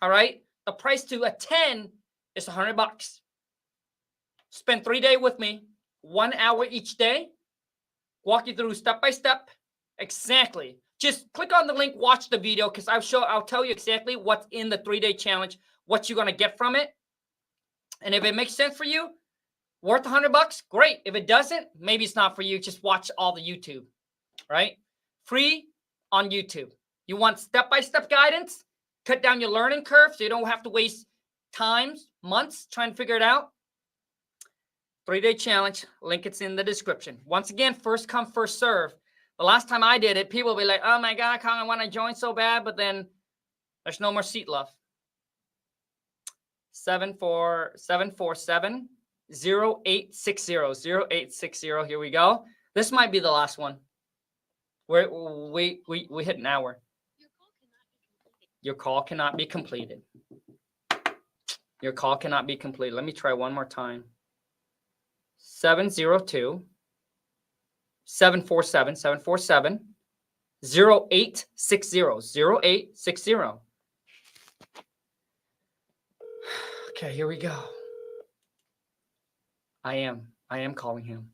All right. The price to attend is $100. Spend 3 days with me, 1 hour each day. Walk you through step by step. Exactly. Just click on the link, watch the video, because I'll tell you exactly what's in the 3-day challenge, what you're going to get from it. And if it makes sense for you, worth $100, great. If it doesn't, maybe it's not for you. Just watch all the YouTube, right? Free on YouTube. You want step-by-step guidance? Cut down your learning curve so you don't have to waste months trying to figure it out. 3-day challenge. Link is in the description. Once again, first come, first serve. The last time I did it, people will be like, oh my God, Kong, I want to join so bad, but then there's no more seat left. 747-0860. 0860. Here we go. This might be the last one. We hit an hour. Your call cannot be completed. Your call cannot be completed. Let me try one more time. 702 747 747 0860 0860. Okay, here we go. I am calling him.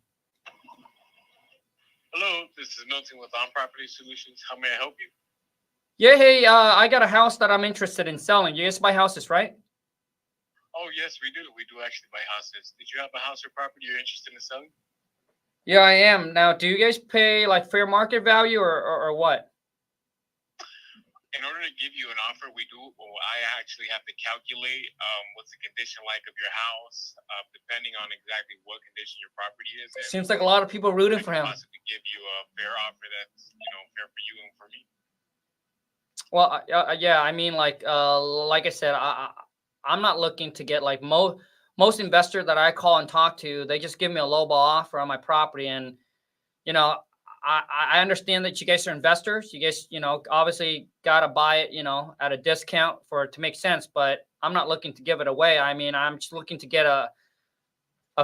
Hello, this is Milton with On Property Solutions. How may I help you? Yeah, hey, I got a house that I'm interested in selling. You guys buy houses, right? Oh, yes, we do. We do actually buy houses. Did you have a house or property you're interested in selling? Yeah, I am. Now, do you guys pay like fair market value or what? In order to give you an offer, we do. Well, I actually have to calculate what's the condition like of your house, depending on exactly what condition your property is in. Seems like a lot of people rooting for him. Possibly give you a fair offer that's fair for you and for me. Well, yeah, I mean, like I said, I'm not looking to get like most investors that I call and talk to, they just give me a lowball offer on my property, and I understand that you guys are investors. You guys, obviously got to buy it, at a discount for it to make sense. But I'm not looking to give it away. I mean, I'm just looking to get a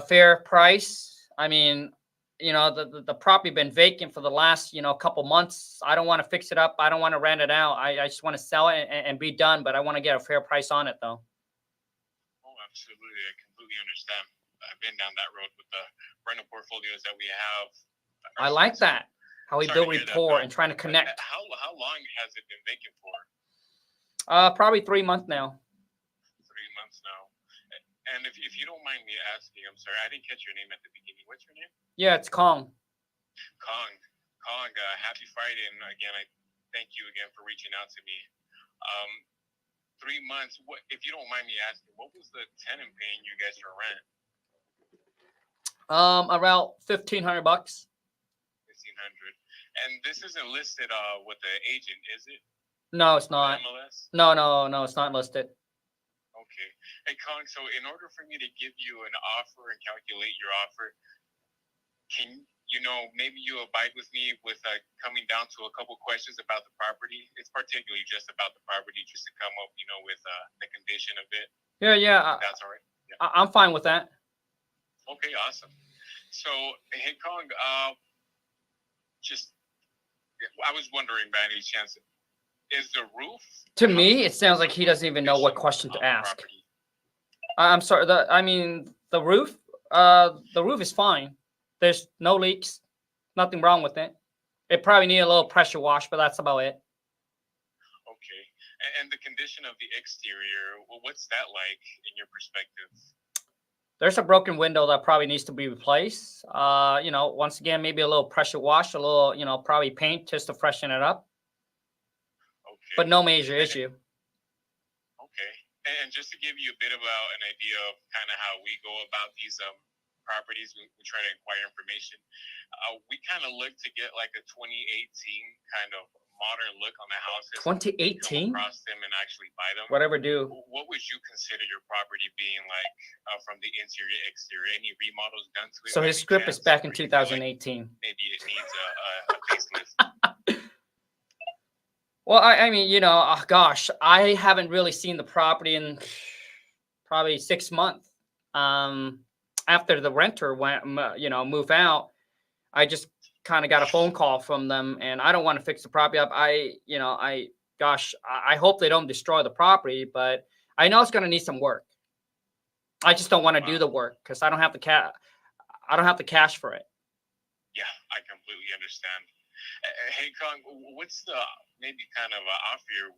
fair price. I mean, the property been vacant for the last, couple months. I don't want to fix it up. I don't want to rent it out. I just want to sell it and be done. But I want to get a fair price on it, though. Oh, absolutely. I completely understand. I've been down that road with the rental portfolios that we have. I like that. How we build rapport and trying to connect. How long has it been vacant for? Probably 3 months now. 3 months now. And if you don't mind me asking, I'm sorry, I didn't catch your name at the beginning. What's your name? Yeah, it's Kong. Kong, happy Friday. And again, I thank you again for reaching out to me. 3 months. What, if you don't mind me asking, what was the tenant paying you guys for rent? Around $1,500. 1,500. And this isn't listed with the agent, is it? No, it's not. MLS? No, it's not listed. Okay. Hey, Kong, so in order for me to give you an offer and calculate your offer, can maybe you abide with me with coming down to a couple questions about the property? It's particularly just about the property, just to come up, with the condition of it. Yeah. That's all right. Yeah. I'm fine with that. Okay, awesome. So, hey, Kong, I was wondering, by any chance, is the roof? To me, it sounds like he doesn't even know what question to ask. I'm sorry. The roof. The roof is fine. There's no leaks. Nothing wrong with it. It probably need a little pressure wash, but that's about it. Okay. And the condition of the exterior, what's that like in your perspective? There's a broken window that probably needs to be replaced. Once again, maybe a little pressure wash, a little, probably paint just to freshen it up. Okay. But no major issue. Okay. And just to give you a bit about an idea of kind of how we go about these properties, we try to acquire information. We kind of look to get like a 2018 kind of modern look on the houses. 2018? Across them and actually buy them. Whatever do. What would you consider your property being like from the interior, exterior? Any remodels done to it? So his script is back in 2018. Maybe it needs a facelift. Well, I mean, gosh, I haven't really seen the property in probably 6 months. After the renter went, move out, I just kind of got a phone call from them, and I don't want to fix the property up. I hope they don't destroy the property, but I know it's going to need some work. I just don't want to do the work because I don't have the cash for it. Yeah, I completely understand. Hey, Kong, what's the maybe kind of offer you're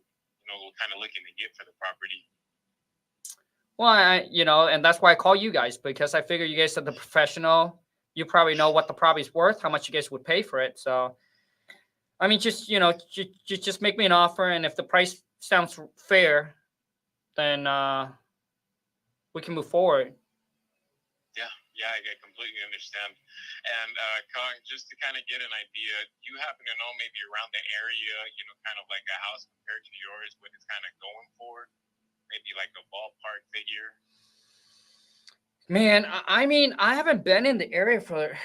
kind of looking to get for the property? Well, and that's why I call you guys, because I figure you guys are the professional. You probably know what the property's worth, how much you guys would pay for it. So, I mean, just make me an offer, and if the price sounds fair, then we can move forward. Yeah, I completely understand. And Kong, just to kind of get an idea, do you happen to know maybe around the area, kind of like a house compared to yours, what it's kind of going for? Maybe like a ballpark figure? Man, I mean, I haven't been in the area for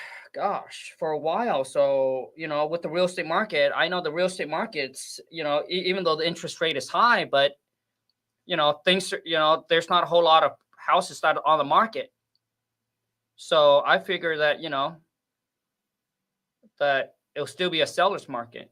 a while. So, with the real estate market, I know the real estate market's, even though the interest rate is high, but, things, there's not a whole lot of houses that are on the market. So I figure that, that it'll still be a seller's market.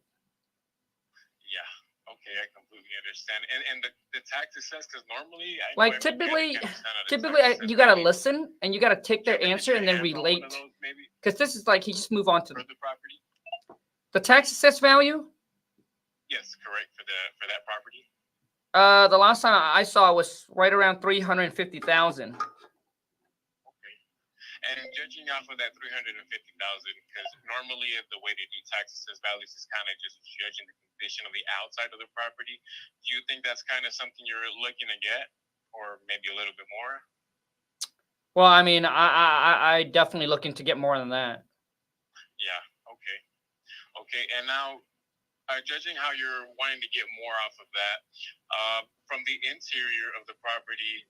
Yeah. Okay, I completely understand. And the tax assessed, because normally I know Like every typically, Canadian kind of typically tax you gotta assessed listen and you gotta take their value. answer Did and you then have one of relate. those, maybe Because this is like he just move on to for the property? the tax assessed value. Yes, correct, for that property. The last time I saw it was right around 350,000. Okay. And judging off of that 350,000, because normally the way they do tax assessed values is kind of just judging the condition of the outside of the property. Do you think that's kind of something you're looking to get, or maybe a little bit more? Well, I mean, I definitely looking to get more than that. Yeah. Okay. Okay. And now, judging how you're wanting to get more off of that, from the interior of the property,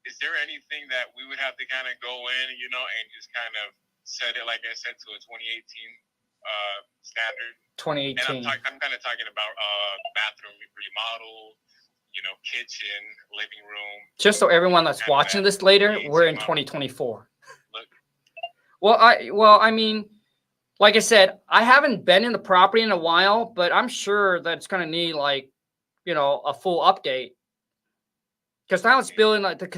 is there anything that we would have to kind of go in, and just kind of set it, like I said, to a 2018 standard? 2018. And I'm kind of talking about bathroom remodel, kitchen, living room. Just so everyone that's watching this later, we're in 2024. Well, I mean, like I said, I haven't been in the property in a while, but I'm sure that it's gonna need like, a full update. Because the house built in like 1970.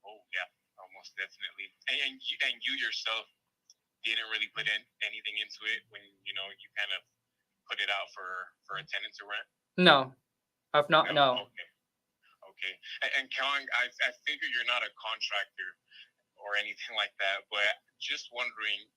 Oh yeah, almost definitely. And you yourself didn't really put in anything into it when you kind of put it out for a tenant to rent. No, I've not. No. Okay. And Kong, I figure you're not a contractor or anything like that, but just wondering,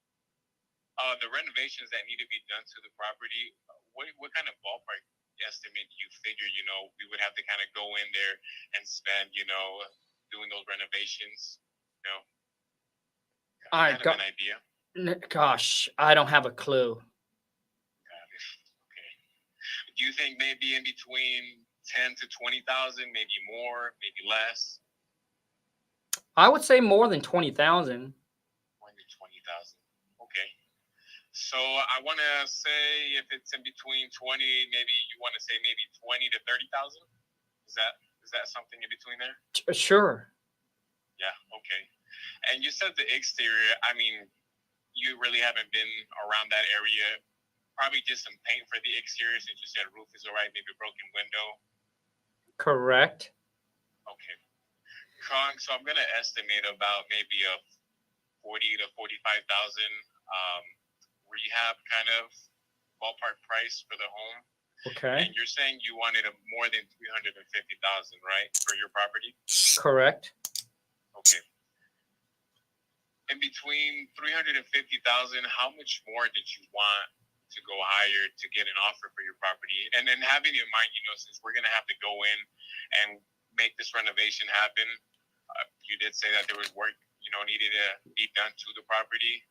the renovations that need to be done to the property, what kind of ballpark estimate do you figure, we would have to kind of go in there and spend, doing those renovations, I kind of an idea? Gosh, I don't have a clue. Got it. Okay. Do you think maybe in between 10 to 20,000, maybe more, maybe less? I would say more than 20,000. More than 20,000. Okay. So I want to say if it's in between 20, maybe you want to say maybe 20 to 30,000. Is that something in between there? Sure. Yeah. Okay. And you said the exterior. I mean, you really haven't been around that area. Probably just some paint for the exterior, since you said roof is all right, maybe a broken window. Correct. Okay. So I'm gonna estimate about maybe a 40 to 45,000 rehab kind of ballpark price for the home. Okay. And you're saying you wanted more than 350,000, right, for your property? Correct. Okay. In between 350,000, how much more did you want to go higher to get an offer for your property? And then having in mind, since we're gonna have to go in and make this renovation happen, you did say that there was work, needed to be done to the property.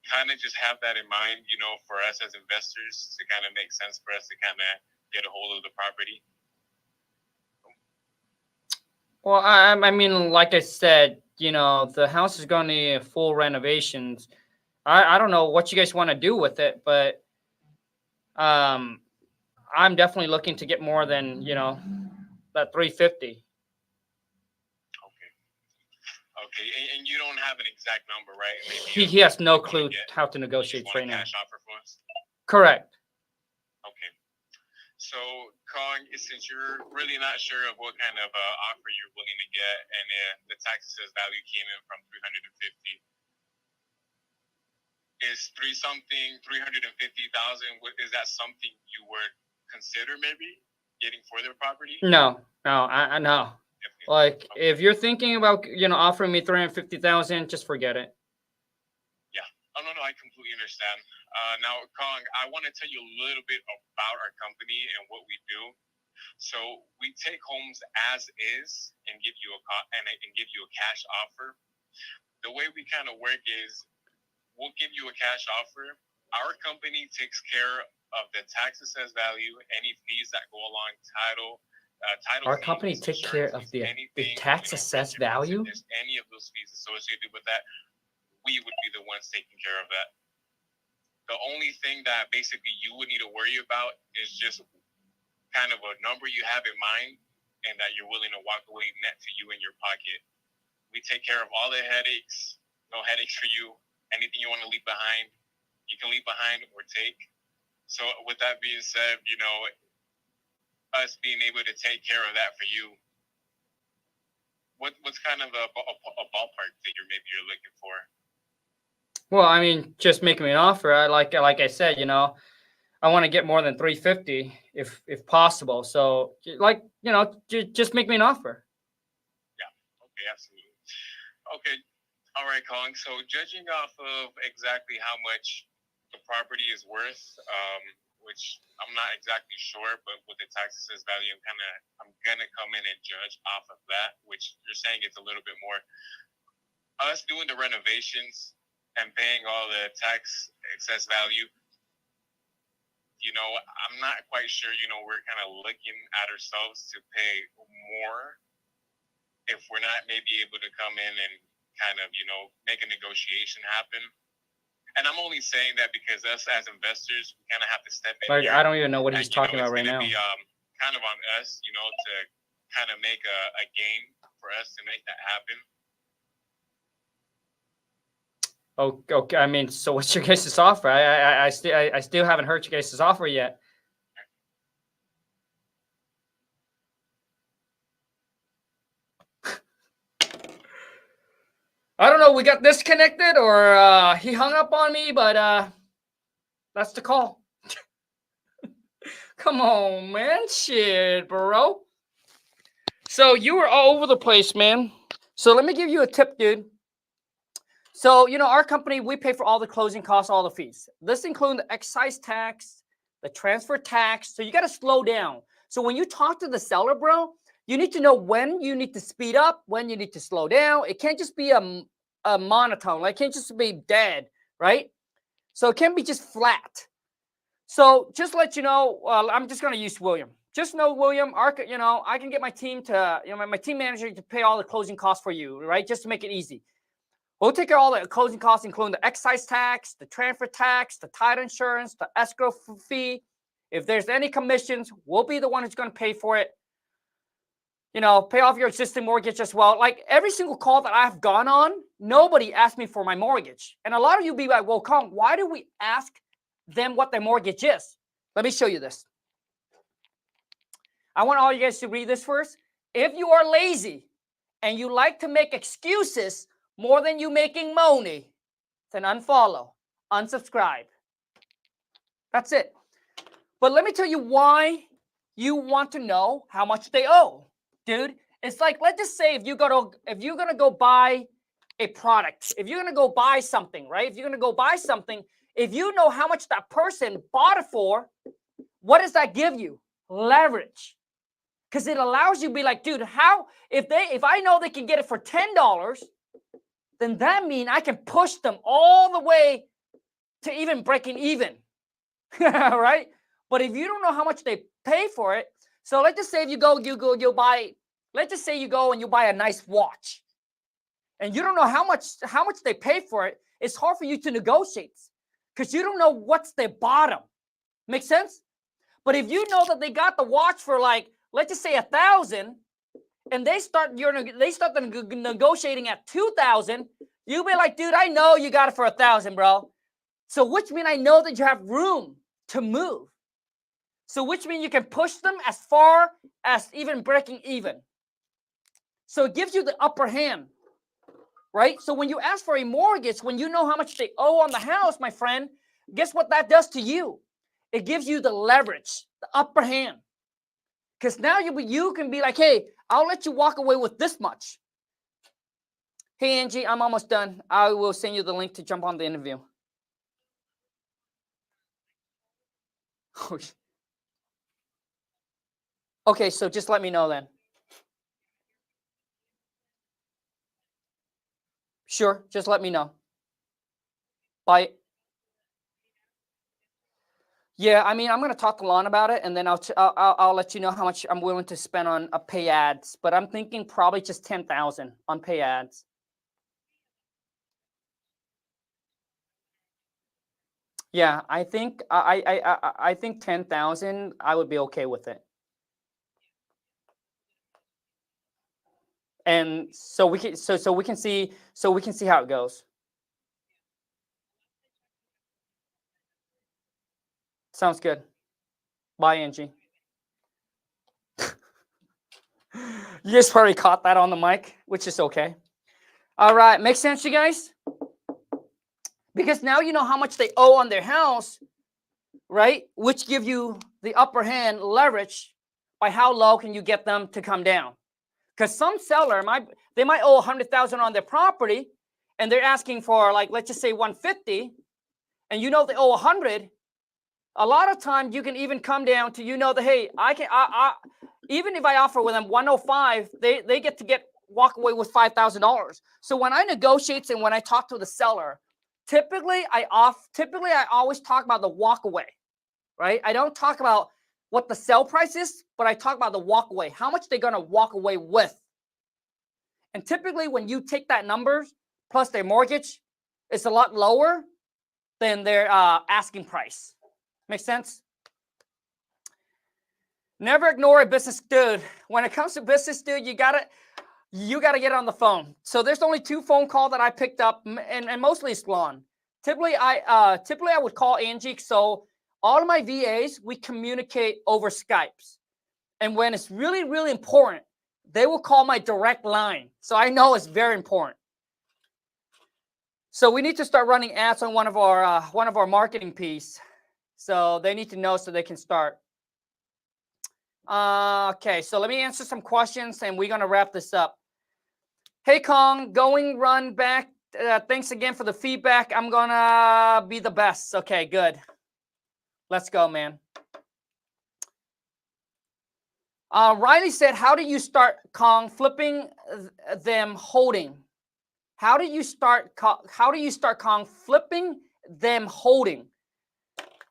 Kind of just have that in mind, for us as investors, to kind of make sense for us to kind of get a hold of the property. Well, I mean, like I said, the house is going to need full renovations. I don't know what you guys want to do with it, but I'm definitely looking to get more than, that 350. Okay, and you don't have an exact number, right? He has no clue how to negotiate right now. Cash offer for us? Correct. Okay. So, Kong, since you're really not sure of what kind of offer you're willing to get, and the tax assessed value came in from 350, is 350,000? Is that something you would consider maybe getting for their property? No. I know. Like, if you're thinking about, offering me 350,000, just forget it. Yeah. Oh, no, I completely understand. Now, Kong, I want to tell you a little bit about our company and what we do. So we take homes as is and give you a cash offer. The way we kind of work is we'll give you a cash offer. Our company takes care of the tax assessed value, any fees that go along, title, title Our fees, company take care insurance of fees, the anything, tax assessed value. if there's any of those fees associated with that, we would be the ones taking care of that. The only thing that basically you would need to worry about is just kind of a number you have in mind and that you're willing to walk away net to you in your pocket. We take care of all the headaches, no headaches for you. Anything you want to leave behind, you can leave behind or take. So with that being said, you know, us being able to take care of that for you, what's kind of a ballpark figure maybe you're looking for? Well, I mean, just make me an offer. Like I said, you know, I want to get more than 350 if possible. So, like, you know, just make me an offer. Yeah. Okay. Absolutely. Okay. All right, Kong. So, judging off of exactly how much the property is worth, which I'm not exactly sure, but with the tax assessed value, I'm gonna come in and judge off of that, which you're saying it's a little bit more. Us doing the renovations and paying all the tax excess value, you know, I'm not quite sure, you know, we're kind of looking at ourselves to pay more if we're not maybe able to come in and kind of, you know, make a negotiation happen. And I'm only saying that because us as investors, we kind of have to step in. Like, I don't even know what he's talking about right now. It's going to be kind of on us, you know, to kind of make a game for us to make that happen. Okay, I mean, so what's your guys' offer? I still haven't heard your guys' offer yet. I don't know, we got disconnected or he hung up on me, but that's the call. Come on, man. Shit, bro. So you were all over the place, man. So let me give you a tip, dude. So, you know, our company, we pay for all the closing costs, all the fees. This includes the excise tax, the transfer tax. So you got to slow down. So when you talk to the seller, bro, you need to know when you need to speed up, when you need to slow down. It can't just be a monotone. Like, it can't just be dead, right? So it can't be just flat. So just let you know, I'm just going to use William. Just know, William, you know, I can get my team to, you know, my team manager to pay all the closing costs for you, right? Just to make it easy. We'll take care of all the closing costs, including the excise tax, the transfer tax, the title insurance, the escrow fee. If there's any commissions, we'll be the one who's going to pay for it. You know, pay off your existing mortgage as well. Like, every single call that I've gone on, nobody asked me for my mortgage. And a lot of you be like, well, Kong, why do we ask them what their mortgage is? Let me show you this. I want all you guys to read this first. If you are lazy and you like to make excuses more than you making money, then unfollow, unsubscribe. That's it. But let me tell you why you want to know how much they owe, dude. It's like, let's just say if you're gonna go buy a product, if you're gonna go buy something, right? If you're gonna go buy something, if you know how much that person bought it for, what does that give you? Leverage. Because it allows you to be like, dude, how if I know they can get it for $10, then that means I can push them all the way to even breaking even, right? But if you don't know how much they pay for it, so let's just say if you buy, let's just say you go and you buy a nice watch, and you don't know how much they pay for it. It's hard for you to negotiate because you don't know what's their bottom. Make sense? But if you know that they got the watch for, like, let's just say $1,000, and they start negotiating at $2,000, you'll be like, dude, I know you got it for $1,000, bro. So which means I know that you have room to move. So which means you can push them as far as even breaking even. So it gives you the upper hand, right? So when you ask for a mortgage, when you know how much they owe on the house, my friend, guess what that does to you? It gives you the leverage, the upper hand. Because now you can be like, hey, I'll let you walk away with this much. Hey, Angie, I'm almost done. I will send you the link to jump on the interview. Okay, so just let me know then. Sure, just let me know. Bye. Yeah, I mean, I'm going to talk to Lon about it, and then I'll let you know how much I'm willing to spend on pay ads. But I'm thinking probably just 10,000 on pay ads. Yeah, I think I think 10,000. I would be okay with it. And so we can we can see how it goes. Sounds good. Bye, Angie. You just probably caught that on the mic, which is okay. All right, makes sense, you guys? Because now you know how much they owe on their house, right? Which give you the upper hand leverage by how low can you get them to come down. Because some seller might owe 100,000 on their property, and they're asking for, like, let's just say 150, and you know they owe 100. A lot of times you can even come down to, you know, that, hey, even if I offer with them 105, they get to walk away with $5,000. So when I negotiate and when I talk to the seller, typically I always talk about the walk away, right? I don't talk about what the sell price is, but I talk about the walk away, how much they're going to walk away with. And typically when you take that number plus their mortgage, it's a lot lower than their asking price. Make sense? Never ignore a business dude. When it comes to business dude, you gotta get on the phone. So there's only 2 phone calls that I picked up, and mostly it's Lon. Typically I would call Angie. So all of my VAs, we communicate over Skypes. And when it's really, really important, they will call my direct line. So I know it's very important. So we need to start running ads on one of our marketing piece. So they need to know so they can start. Okay, so let me answer some questions and we're going to wrap this up. Hey, Kong, going run back. Thanks again for the feedback. I'm going to be the best. Okay, good. Let's go, man. Riley said, how do you start, Kong, flipping them holding? How do you start, Kong, flipping them holding?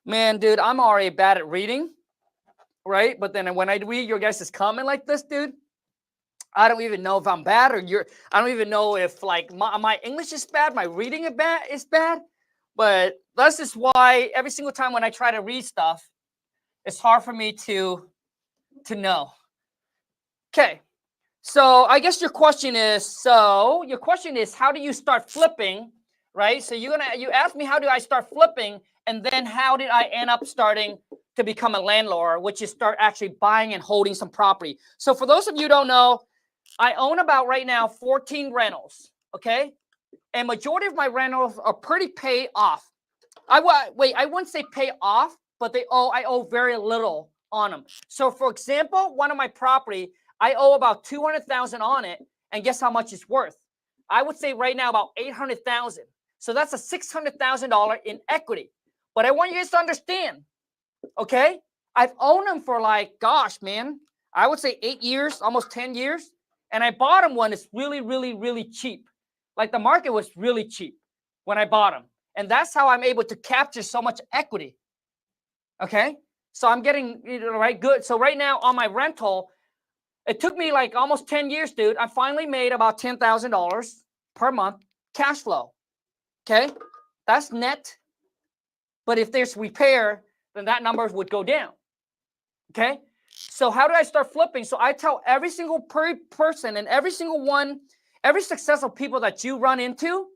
Man, dude, I'm already bad at reading, right? But then when I read your guys' comment like this, dude, I don't even know if I'm bad or I don't even know if, like, my English is bad, my reading is bad. But that's just why every single time when I try to read stuff, it's hard for me to know. Okay, so I guess your question is, how do you start flipping, right? So you asked me, how do I start flipping? And then how did I end up starting to become a landlord, which is start actually buying and holding some property. So for those of you who don't know, I own about right now 14 rentals, okay? And majority of my rentals are pretty paid off. I wouldn't say pay off, but I owe very little on them. So for example, one of my property, I owe about 200,000 on it, and guess how much it's worth? I would say right now about 800,000. So that's a $600,000 in equity. But I want you guys to understand, okay? I've owned them for, like, gosh, man, I would say 8 years, almost 10 years. And I bought them when it's really, really, really cheap. Like the market was really cheap when I bought them. And that's how I'm able to capture so much equity. Okay? So I'm getting, right, good. So right now on my rental, it took me like almost 10 years, dude. I finally made about $10,000 per month cash flow. Okay? That's net. But if there's repair, then that number would go down. Okay? So how do I start flipping? So I tell every single person and every successful people that you run into,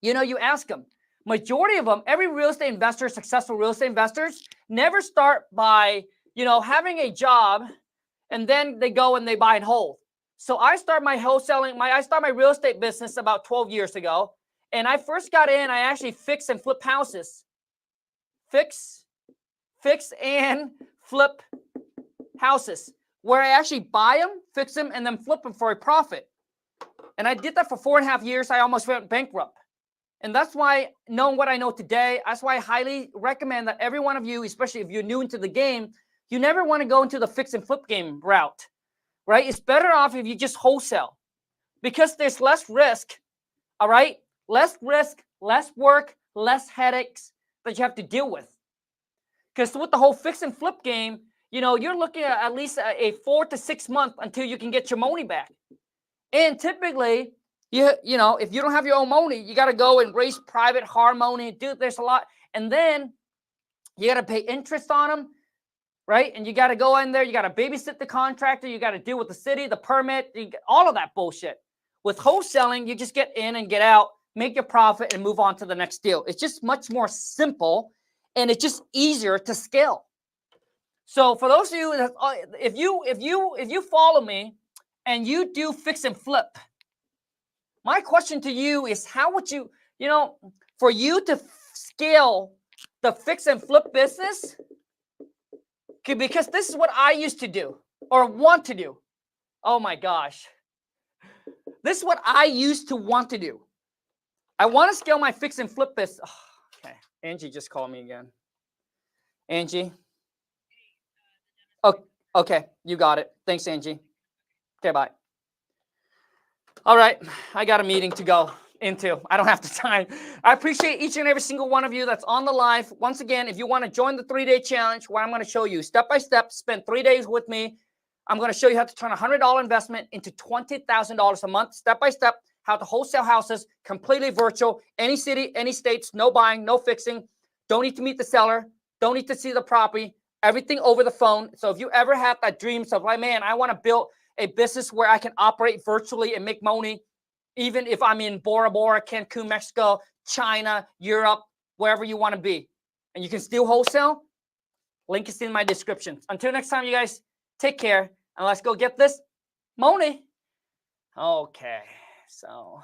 you ask them. Majority of them, every real estate investor, successful real estate investors, never start by, having a job and then they go and they buy and hold. So I start my wholesaling, I start my real estate business about 12 years ago. And I first got in, I actually fix and flip houses. Fix and flip houses, where I actually buy them, fix them, and then flip them for a profit. And I did that for 4.5 years. I almost went bankrupt. And that's why, knowing what I know today, that's why I highly recommend that every one of you, especially if you're new into the game, you never want to go into the fix and flip game route, right? It's better off if you just wholesale, because there's less risk, all right? Less risk, less work, less headaches that you have to deal with. Because with the whole fix and flip game, you know, you're looking at least a 4 to 6 month until you can get your money back. And typically, you know, if you don't have your own money, you got to go and raise private hard money. Dude, there's a lot. And then you got to pay interest on them, right? And you got to go in there. You got to babysit the contractor. You got to deal with the city, the permit, all of that bullshit. With wholesaling, you just get in and get out, make your profit, and move on to the next deal. It's just much more simple, and it's just easier to scale. So for those of you, if you follow me and you do fix and flip, my question to you is, how would you, you know, for you to scale the fix and flip business, because this is what I used to do or want to do. Oh my gosh. This is what I used to want to do. I want to scale my fix and flip business. Oh, okay. Angie just called me again. Angie. Oh, okay. You got it. Thanks, Angie. Okay, bye. All right. I got a meeting to go into. I don't have the time. I appreciate each and every single one of you that's on the live. Once again, if you want to join the 3-day challenge, where I'm going to show you step by step, spend 3 days with me. I'm going to show you how to turn a $100 investment into $20,000 a month, step by step, how to wholesale houses, completely virtual, any city, any states, no buying, no fixing. Don't need to meet the seller. Don't need to see the property. Everything over the phone. So if you ever have that dream of like, man, I want to build a business where I can operate virtually and make money, even if I'm in Bora Bora, Cancun, Mexico, China, Europe, wherever you want to be, and you can still wholesale, link is in my description. Until next time, you guys, take care, and let's go get this money. Okay, so